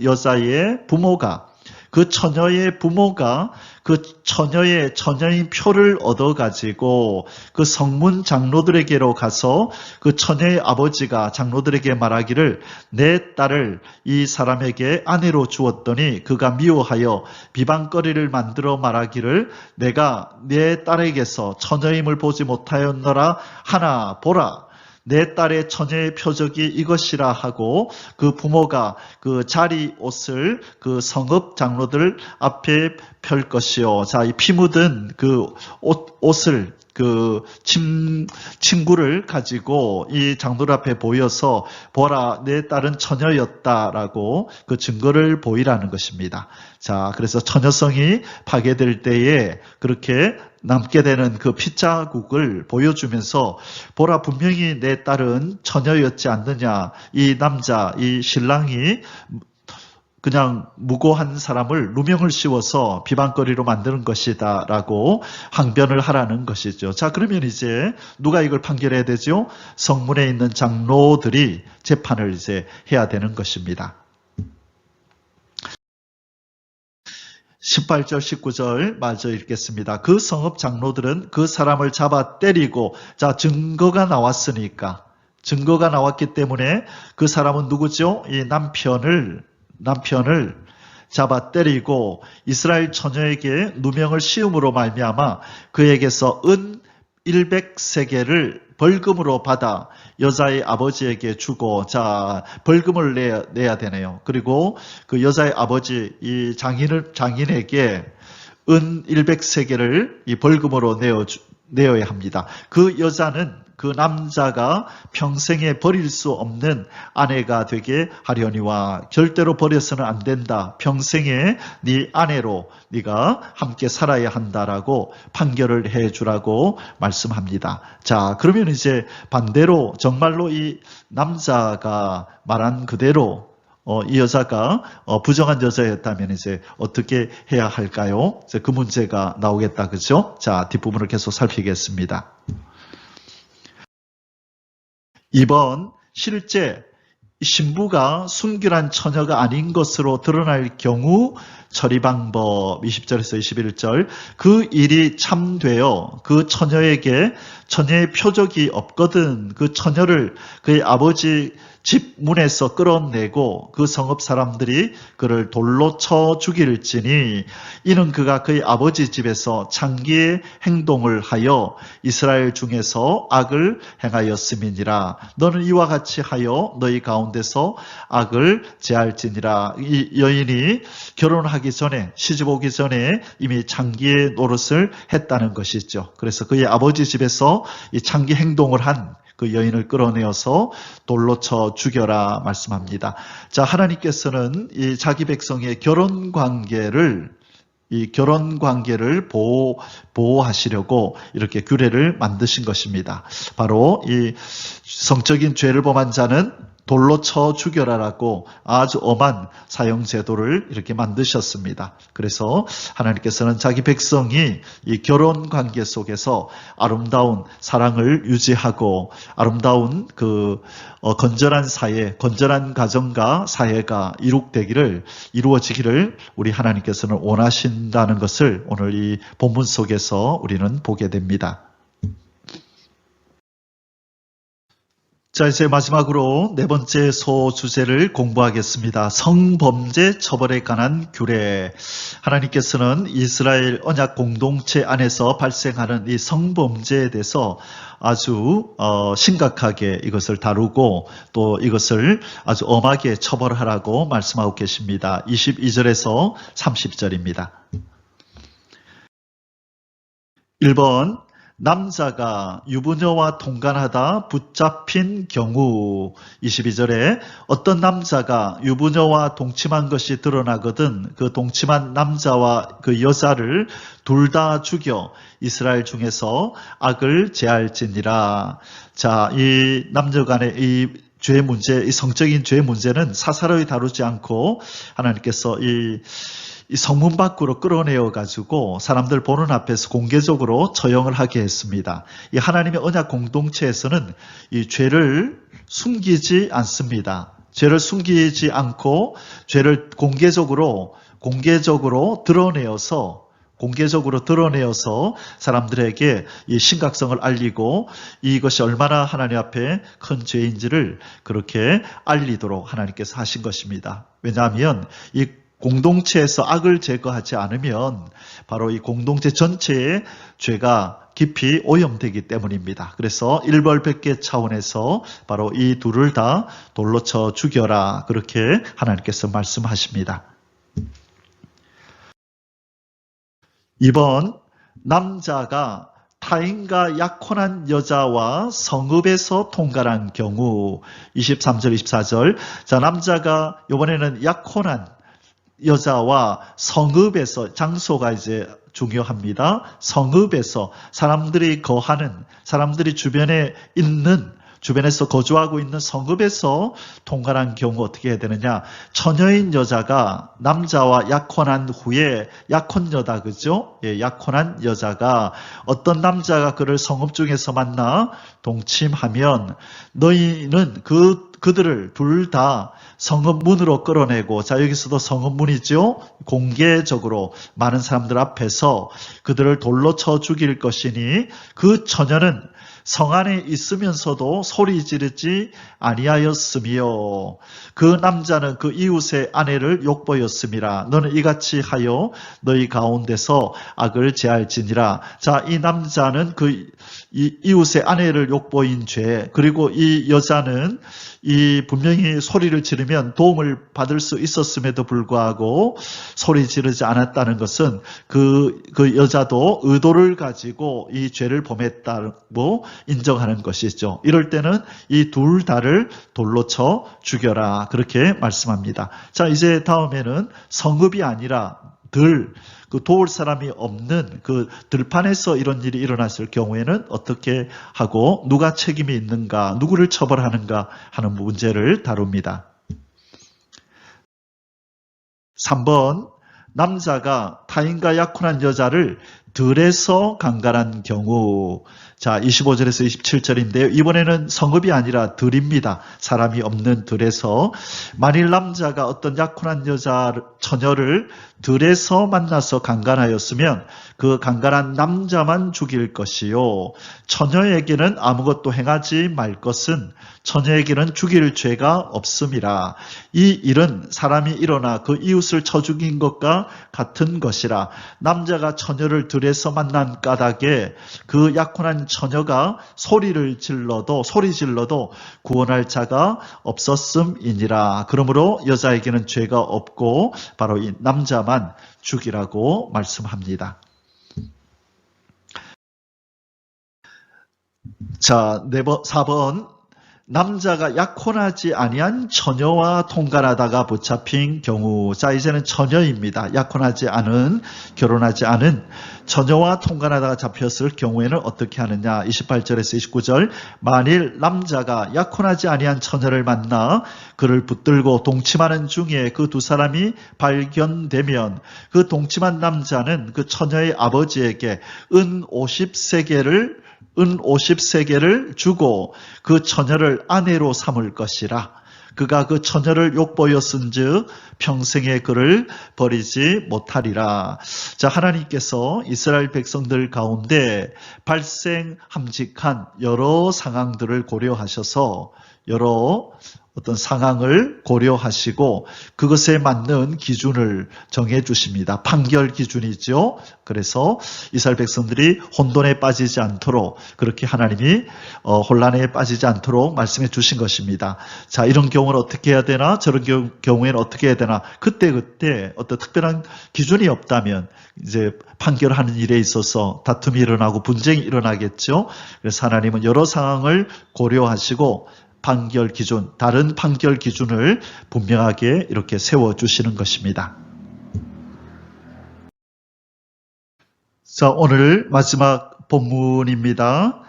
Speaker 2: 여자의 부모가, 그 처녀의 부모가 그 처녀인 표를 얻어가지고 그 성문 장로들에게로 가서 그 처녀의 아버지가 장로들에게 말하기를 내 딸을 이 사람에게 아내로 주었더니 그가 미워하여 비방거리를 만들어 말하기를 내가 내 딸에게서 처녀임을 보지 못하였노라 하나 보라. 내 딸의 처녀의 표적이 이것이라 하고 그 부모가 그 자리 옷을 그 성읍 장로들 앞에 펼 것이요. 자, 이 피 묻은 그 옷을 그 친구를 가지고 이 장로들 앞에 보여서 보라 내 딸은 처녀였다라고 그 증거를 보이라는 것입니다. 자, 그래서 처녀성이 파괴될 때에 그렇게 남게 되는 그 핏자국을 보여주면서 보라 분명히 내 딸은 처녀였지 않느냐, 이 남자, 이 신랑이 그냥 무고한 사람을 누명을 씌워서 비방거리로 만드는 것이다 라고 항변을 하라는 것이죠. 자, 그러면 이제 누가 이걸 판결해야 되죠? 성문에 있는 장로들이 재판을 이제 해야 되는 것입니다. 18절, 19절 마저 읽겠습니다. 그 성읍 장로들은 그 사람을 잡아 때리고, 자, 증거가 나왔으니까, 증거가 나왔기 때문에 그 사람은 누구죠? 이 남편을 잡아 때리고 이스라엘 처녀에게 누명을 씌움으로 말미암아 그에게서 은 100세겔을 벌금으로 받아 여자의 아버지에게 주고, 자, 벌금을 내야 되네요. 그리고 그 여자의 아버지 이 장인에게 은 100세겔을 이 벌금으로 내어야 합니다. 그 여자는 그 남자가 평생에 버릴 수 없는 아내가 되게 하려니와 절대로 버려서는 안 된다. 평생에 네 아내로 네가 함께 살아야 한다라고 판결을 해주라고 말씀합니다. 자, 그러면 이제 반대로 정말로 이 남자가 말한 그대로 이 여자가 부정한 여자였다면 이제 어떻게 해야 할까요? 이제 그 문제가 나오겠다, 그죠? 자, 뒷부분을 계속 살피겠습니다. 2번, 실제 신부가 순결한 처녀가 아닌 것으로 드러날 경우 처리 방법 20절에서 21절. 그 일이 참되어 그 처녀에게 처녀의 표적이 없거든 그 처녀를 그의 아버지 집 문에서 끌어내고 그 성읍 사람들이 그를 돌로 쳐 죽일지니 이는 그가 그의 아버지 집에서 창기의 행동을 하여 이스라엘 중에서 악을 행하였음이니라. 너는 이와 같이 하여 너희 가운데서 악을 제할지니라. 이 여인이 결혼하기 전에, 시집 오기 전에 이미 창기의 노릇을 했다는 것이죠. 그래서 그의 아버지 집에서 이 창기 행동을 한 그 여인을 끌어내어서 돌로 쳐 죽여라 말씀합니다. 자, 하나님께서는 이 자기 백성의 결혼 관계를 보호하시려고 이렇게 규례를 만드신 것입니다. 바로 이 성적인 죄를 범한 자는 돌로 쳐 죽여라라고 아주 엄한 사형제도를 이렇게 만드셨습니다. 그래서 하나님께서는 자기 백성이 이 결혼 관계 속에서 아름다운 사랑을 유지하고 아름다운 그 건전한 사회, 건전한 가정과 사회가 이루어지기를 우리 하나님께서는 원하신다는 것을 오늘 이 본문 속에서 우리는 보게 됩니다. 자, 이제 마지막으로 네 번째 소주제를 공부하겠습니다. 성범죄 처벌에 관한 규례. 하나님께서는 이스라엘 언약 공동체 안에서 발생하는 이 성범죄에 대해서 아주 심각하게 이것을 다루고 또 이것을 아주 엄하게 처벌하라고 말씀하고 계십니다. 22절에서 30절입니다. 1번, 남자가 유부녀와 통간하다 붙잡힌 경우. 22절에 어떤 남자가 유부녀와 동침한 것이 드러나거든 그 동침한 남자와 그 여자를 둘 다 죽여 이스라엘 중에서 악을 제할지니라. 자, 이 남녀 간의 이 죄 문제, 이 성적인 죄 문제는 사사로이 다루지 않고 하나님께서 이 성문 밖으로 끌어내어 가지고 사람들 보는 앞에서 공개적으로 처형을 하게 했습니다. 이 하나님의 언약 공동체에서는 이 죄를 숨기지 않습니다. 죄를 숨기지 않고 죄를 공개적으로 드러내어서 사람들에게 이 심각성을 알리고 이것이 얼마나 하나님 앞에 큰 죄인지를 그렇게 알리도록 하나님께서 하신 것입니다. 왜냐하면 이 공동체에서 악을 제거하지 않으면 바로 이 공동체 전체의 죄가 깊이 오염되기 때문입니다. 그래서 일벌백계 차원에서 바로 이 둘을 다 돌로 쳐 죽여라 그렇게 하나님께서 말씀하십니다. 2번, 남자가 타인과 약혼한 여자와 성읍에서 통관한 경우 23절 24절 자 남자가 이번에는 약혼한 여자와 성읍에서 장소가 이제 중요합니다. 성읍에서 사람들이 거하는 사람들이 주변에 있는 주변에서 거주하고 있는 성읍에서 통관한 경우 어떻게 해야 되느냐? 처녀인 여자가 남자와 약혼한 후에 약혼여다 그죠? 예, 약혼한 여자가 어떤 남자가 그를 성읍 중에서 만나 동침하면 너희는 그들을 둘 다 성읍 문으로 끌어내고 자 여기서도 성읍 문이죠. 공개적으로 많은 사람들 앞에서 그들을 돌로 쳐 죽일 것이니 그 처녀는 성 안에 있으면서도 소리 지르지 아니하였으며 그 남자는 그 이웃의 아내를 욕보였음이라 너는 이같이 하여 너희 가운데서 악을 제할지니라. 자, 이 남자는 이 이웃의 아내를 욕보인 죄 그리고 이 여자는 분명히 소리를 지르면 도움을 받을 수 있었음에도 불구하고 소리 지르지 않았다는 것은 그 여자도 의도를 가지고 이 죄를 범했다고 인정하는 것이죠. 이럴 때는 이 둘 다를 돌로 쳐 죽여라 그렇게 말씀합니다. 자 이제 다음에는 성읍이 아니라 도울 사람이 없는 그 들판에서 이런 일이 일어났을 경우에는 어떻게 하고 누가 책임이 있는가, 누구를 처벌하는가 하는 문제를 다룹니다. 3번 남자가 타인과 약혼한 여자를 들에서 강간한 경우 자 25절에서 27절인데요. 이번에는 성읍이 아니라 들입니다. 사람이 없는 들에서 만일 남자가 어떤 약혼한 처녀를 들에서 만나서 강간하였으면 그 강간한 남자만 죽일 것이요 처녀에게는 아무것도 행하지 말 것은 처녀에게는 죽일 죄가 없음이라. 이 일은 사람이 일어나 그 이웃을 쳐 죽인 것과 같은 것이라. 남자가 처녀를 들에서 만난 까닭에 그 약혼한 처녀가 소리 질러도 구원할 자가 없었음이니라. 그러므로 여자에게는 죄가 없고 바로 이 남자만 죽이라고 말씀합니다. 자, 4번 남자가 약혼하지 아니한 처녀와 통관하다가 붙잡힌 경우 자 이제는 처녀입니다. 약혼하지 않은 결혼하지 않은 처녀와 통관하다가 잡혔을 경우에는 어떻게 하느냐 28절에서 29절 만일 남자가 약혼하지 아니한 처녀를 만나 그를 붙들고 동침하는 중에 그 두 사람이 발견되면 그 동침한 남자는 그 처녀의 아버지에게 은 50세겔을 주고 그 처녀를 아내로 삼을 것이라. 그가 그 처녀를 욕보였은즉 평생에 그를 버리지 못하리라. 자, 하나님께서 이스라엘 백성들 가운데 발생함직한 여러 상황들을 고려하셔서 여러 어떤 상황을 고려하시고 그것에 맞는 기준을 정해 주십니다. 판결 기준이죠. 그래서 이스라엘 백성들이 혼돈에 빠지지 않도록 그렇게 하나님이 혼란에 빠지지 않도록 말씀해 주신 것입니다. 자, 이런 경우는 어떻게 해야 되나? 저런 경우에는 어떻게 해야 되나? 그때 어떤 특별한 기준이 없다면 이제 판결하는 일에 있어서 다툼이 일어나고 분쟁이 일어나겠죠. 그래서 하나님은 여러 상황을 고려하시고 판결 기준, 다른 판결 기준을 분명하게 이렇게 세워주시는 것입니다. 자, 오늘 마지막 본문입니다.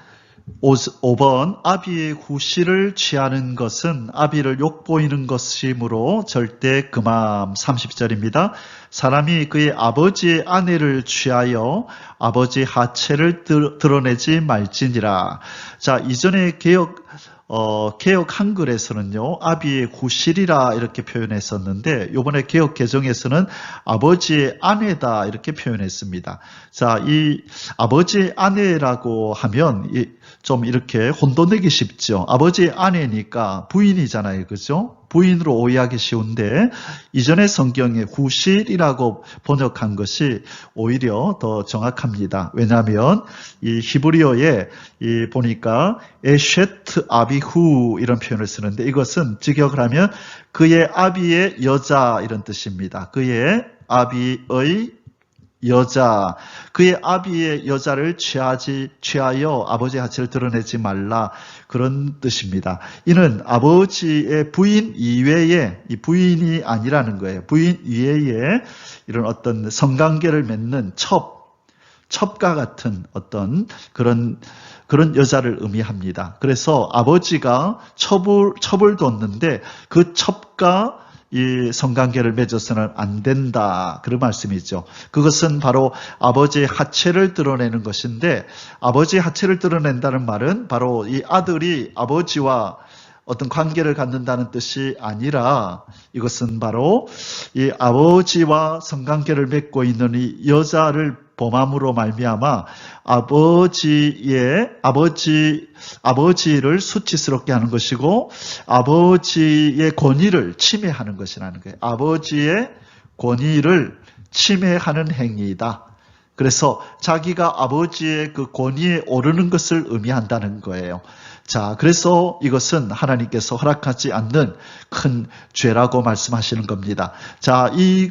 Speaker 2: 5번 아비의 후시를 취하는 것은 아비를 욕보이는 것이므로 절대 금함. 30절입니다. 사람이 그의 아버지의 아내를 취하여 아버지 하체를 드러내지 말지니라. 자, 이전에 개혁 한글에서는요, 아비의 후실이라 이렇게 표현했었는데, 요번에 개혁 개정에서는 아버지의 아내다 이렇게 표현했습니다. 자, 이 아버지의 아내라고 하면 좀 이렇게 혼돈되기 쉽죠. 아버지의 아내니까 부인이잖아요. 그죠? 부인으로 오해하기 쉬운데 이전의 성경에 후실이라고 번역한 것이 오히려 더 정확합니다. 왜냐하면 이 히브리어에 보니까 에쉐트 아비후 이런 표현을 쓰는데 이것은 직역을 하면 그의 아비의 여자 이런 뜻입니다. 그의 아비의 여자, 그의 아비의 여자를 취하여 아버지의 하체를 드러내지 말라, 그런 뜻입니다. 이는 아버지의 부인 이외에, 이 부인이 아니라는 거예요. 부인 이외에 이런 어떤 성관계를 맺는 첩과 같은 어떤 그런 여자를 의미합니다. 그래서 아버지가 첩을 뒀는데 그 첩과 이 성관계를 맺어서는 안 된다, 그런 말씀이죠. 그것은 바로 아버지의 하체를 드러내는 것인데, 아버지의 하체를 드러낸다는 말은 바로 이 아들이 아버지와 어떤 관계를 갖는다는 뜻이 아니라, 이것은 바로 이 아버지와 성관계를 맺고 있는 이 여자를 범함으로 말미암아 아버지를 수치스럽게 하는 것이고, 아버지의 권위를 침해하는 것이라는 거예요. 아버지의 권위를 침해하는 행위이다. 그래서 자기가 아버지의 그 권위에 오르는 것을 의미한다는 거예요. 자, 그래서 이것은 하나님께서 허락하지 않는 큰 죄라고 말씀하시는 겁니다. 자, 이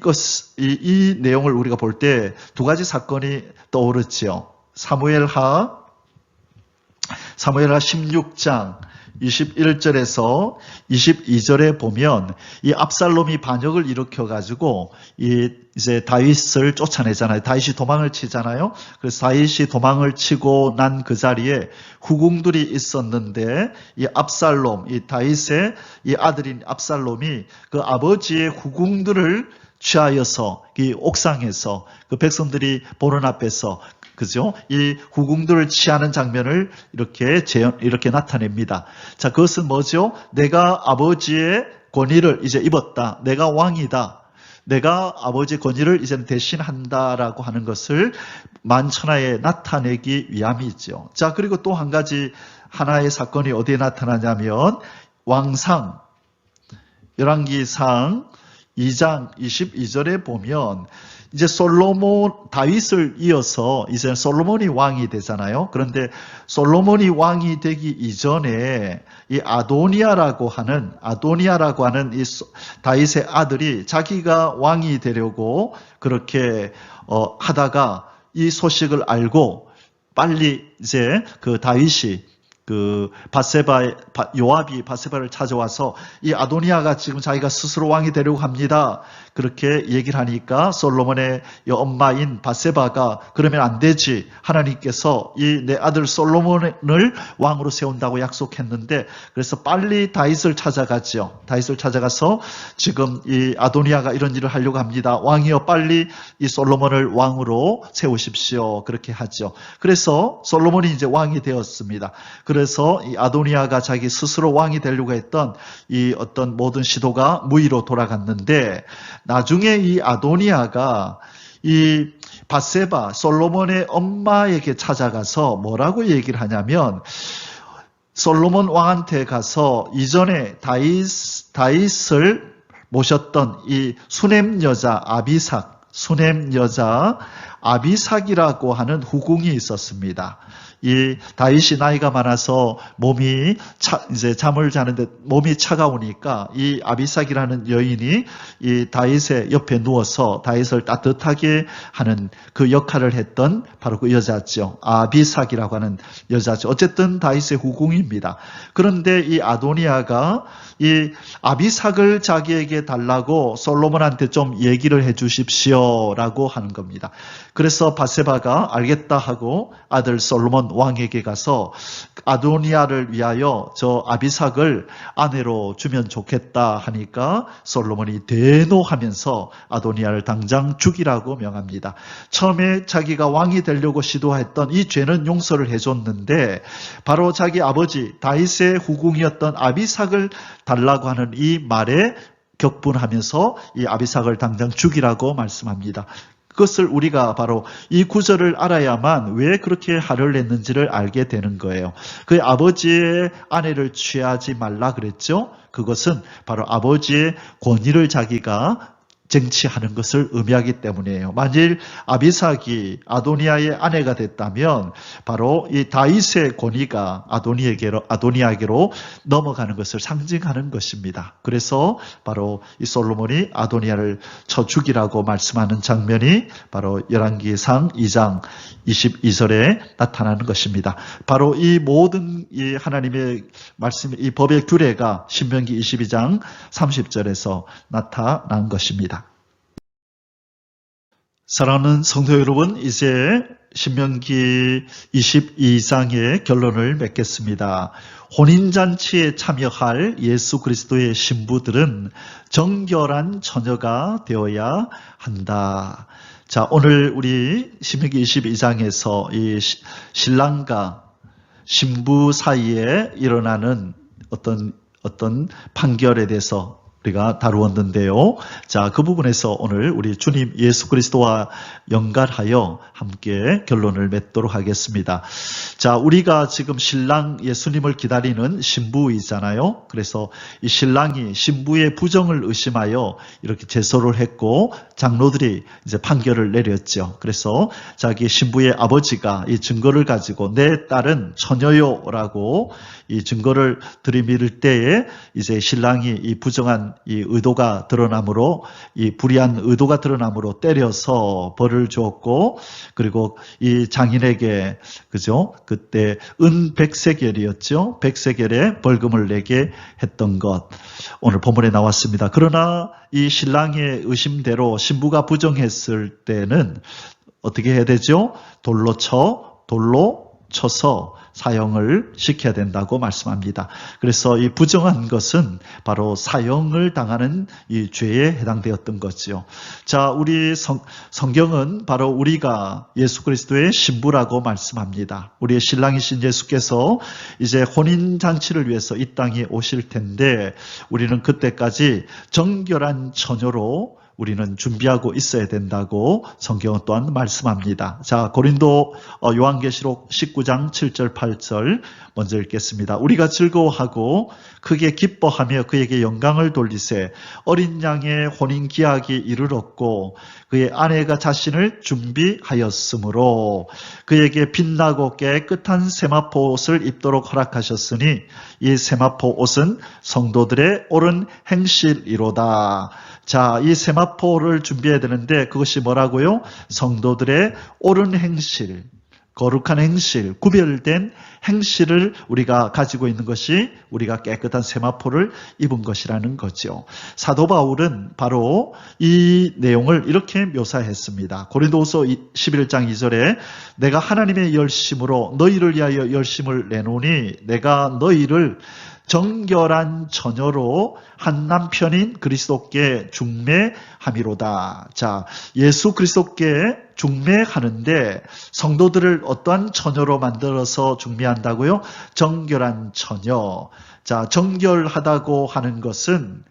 Speaker 2: 내용을 우리가 볼 때 두 가지 사건이 떠오르지요. 사무엘하 16장 21절에서 22절에 보면 이 압살롬이 반역을 일으켜가지고 이제 다윗을 쫓아내잖아요. 다윗이 도망을 치잖아요. 그래서 다윗이 도망을 치고 난 그 자리에 후궁들이 있었는데, 이 압살롬, 이 다윗의 이 아들인 압살롬이 그 아버지의 후궁들을 취하여서 이 옥상에서 그 백성들이 보는 앞에서, 그죠? 이 후궁들을 취하는 장면을 이렇게 나타냅니다. 자, 그것은 뭐죠? 내가 아버지의 권위를 이제 입었다. 내가 왕이다. 내가 아버지의 권위를 이제는 대신한다라고 하는 것을 만천하에 나타내기 위함이죠. 자, 그리고 또 한 가지 하나의 사건이 어디에 나타나냐면, 왕상, 열왕기상 2장 22절에 보면 이제 다윗을 이어서 이제 솔로몬이 왕이 되잖아요. 그런데 솔로몬이 왕이 되기 이전에 이 아도니아라고 하는 이 다윗의 아들이 자기가 왕이 되려고 그렇게 하다가 이 소식을 알고 빨리 이제 그 다윗이 요압이 밧세바를 찾아와서 이 아도니아가 지금 자기가 스스로 왕이 되려고 합니다, 그렇게 얘기를 하니까 솔로몬의 엄마인 밧세바가 그러면 안 되지. 하나님께서 이 내 아들 솔로몬을 왕으로 세운다고 약속했는데, 그래서 빨리 다윗을 찾아갔죠. 다윗을 찾아가서 지금 이 아도니아가 이런 일을 하려고 합니다. 왕이여 빨리 이 솔로몬을 왕으로 세우십시오. 그렇게 하죠. 그래서 솔로몬이 이제 왕이 되었습니다. 그래서 이 아도니아가 자기 스스로 왕이 되려고 했던 이 어떤 모든 시도가 무의로 돌아갔는데, 나중에 이 아도니아가 이 밧세바, 솔로몬의 엄마에게 찾아가서 뭐라고 얘기를 하냐면, 솔로몬 왕한테 가서 이전에 다윗을 모셨던 이 수넴 여자 아비삭이라고 하는 후궁이 있었습니다. 이 다윗이 나이가 많아서 이제 잠을 자는데 몸이 차가우니까 이 아비삭이라는 여인이 이 다윗의 옆에 누워서 다윗을 따뜻하게 하는 그 역할을 했던 바로 그 여자죠. 아비삭이라고 하는 여자죠. 어쨌든 다윗의 후궁입니다. 그런데 이 아도니아가 이 아비삭을 자기에게 달라고 솔로몬한테 좀 얘기를 해 주십시오라고 하는 겁니다. 그래서 밧세바가 알겠다 하고 아들 솔로몬 왕에게 가서 아도니아를 위하여 저 아비삭을 아내로 주면 좋겠다 하니까 솔로몬이 대노하면서 아도니아를 당장 죽이라고 명합니다. 처음에 자기가 왕이 되려고 시도했던 이 죄는 용서를 해줬는데, 바로 자기 아버지 다윗의 후궁이었던 아비삭을 달라고 하는 이 말에 격분하면서 이 아비삭을 당장 죽이라고 말씀합니다. 그것을 우리가 바로 이 구절을 알아야만 왜 그렇게 화를 냈는지를 알게 되는 거예요. 그의 아버지의 아내를 취하지 말라 그랬죠. 그것은 바로 아버지의 권위를 자기가 쟁취하는 것을 의미하기 때문이에요. 만일 아비삭이 아도니아의 아내가 됐다면 바로 이 다윗의 권위가 아도니아에게로 넘어가는 것을 상징하는 것입니다. 그래서 바로 이 솔로몬이 아도니아를 쳐 죽이라고 말씀하는 장면이 바로 열왕기상 2장 22절에 나타나는 것입니다. 바로 이 모든 이 하나님의 말씀, 이 법의 규례가 신명기 22장 30절에서 나타난 것입니다. 사랑하는 성도 여러분, 이제 신명기 22장의 결론을 맺겠습니다. 혼인잔치에 참여할 예수 그리스도의 신부들은 정결한 처녀가 되어야 한다. 자, 오늘 우리 신명기 22장에서 이 신랑과 신부 사이에 일어나는 어떤 판결에 대해서 우리가 다루었는데요. 자, 그 부분에서 오늘 우리 주님 예수 그리스도와 연결하여 함께 결론을 맺도록 하겠습니다. 자, 우리가 지금 신랑 예수님을 기다리는 신부이잖아요. 그래서 이 신랑이 신부의 부정을 의심하여 이렇게 제소를 했고 장로들이 이제 판결을 내렸죠. 그래서 자기 신부의 아버지가 이 증거를 가지고 내 딸은 처녀요라고 이 증거를 들이밀을 때에 이제 신랑이 이 부정한 이 의도가 드러나므로 이 불의한 의도가 드러나므로 때려서 벌을 주었고 그리고 이 장인에게 그죠? 그때 은 100세겔이었죠. 100세겔에 벌금을 내게 했던 것 오늘 본문에 나왔습니다. 그러나 이 신랑의 의심대로 신부가 부정했을 때는 어떻게 해야 되죠? 돌로 쳐서 사형을 시켜야 된다고 말씀합니다. 그래서 이 부정한 것은 바로 사형을 당하는 이 죄에 해당되었던 거죠. 자, 우리 성경은 바로 우리가 예수 그리스도의 신부라고 말씀합니다. 우리의 신랑이신 예수께서 이제 혼인잔치를 위해서 이 땅에 오실 텐데 우리는 그때까지 정결한 처녀로 우리는 준비하고 있어야 된다고 성경은 또한 말씀합니다. 자, 고린도 요한계시록 19장 7절 8절 먼저 읽겠습니다. 우리가 즐거워하고 크게 기뻐하며 그에게 영광을 돌리세 어린 양의 혼인 기약이 이르렀고 그의 아내가 자신을 준비하였으므로 그에게 빛나고 깨끗한 세마포 옷을 입도록 허락하셨으니 이 세마포 옷은 성도들의 옳은 행실이로다. 자, 이 세마포를 준비해야 되는데 그것이 뭐라고요? 성도들의 옳은 행실, 거룩한 행실, 구별된 행실을 우리가 가지고 있는 것이 우리가 깨끗한 세마포를 입은 것이라는 거죠. 사도 바울은 바로 이 내용을 이렇게 묘사했습니다. 고린도후서 11장 2절에 내가 하나님의 열심으로 너희를 위하여 열심을 내노니 내가 너희를 정결한 처녀로 한 남편인 그리스도께 중매함이로다. 자, 예수 그리스도께 중매하는데 성도들을 어떠한 처녀로 만들어서 중매한다고요? 정결한 처녀. 자, 정결하다고 하는 것은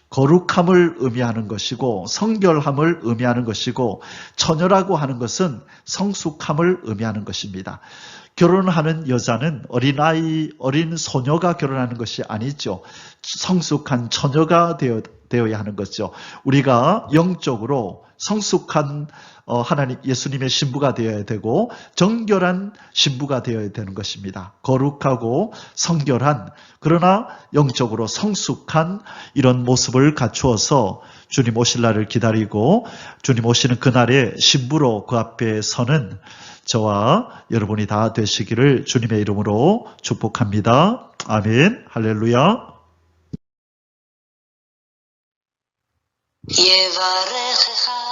Speaker 2: 거룩함을 의미하는 것이고 성결함을 의미하는 것이고 처녀라고 하는 것은 성숙함을 의미하는 것입니다. 결혼하는 여자는 어린 소녀가 결혼하는 것이 아니죠. 성숙한 처녀가 되어야 하는 거죠. 우리가 영적으로 성숙한 하나님 예수님의 신부가 되어야 되고 정결한 신부가 되어야 되는 것입니다. 거룩하고 성결한 그러나 영적으로 성숙한 이런 모습을 갖추어서 주님 오실 날을 기다리고 주님 오시는 그날에 신부로 그 앞에 서는 저와 여러분이 다 되시기를 주님의 이름으로 축복합니다. 아멘. 할렐루야.
Speaker 1: יברכך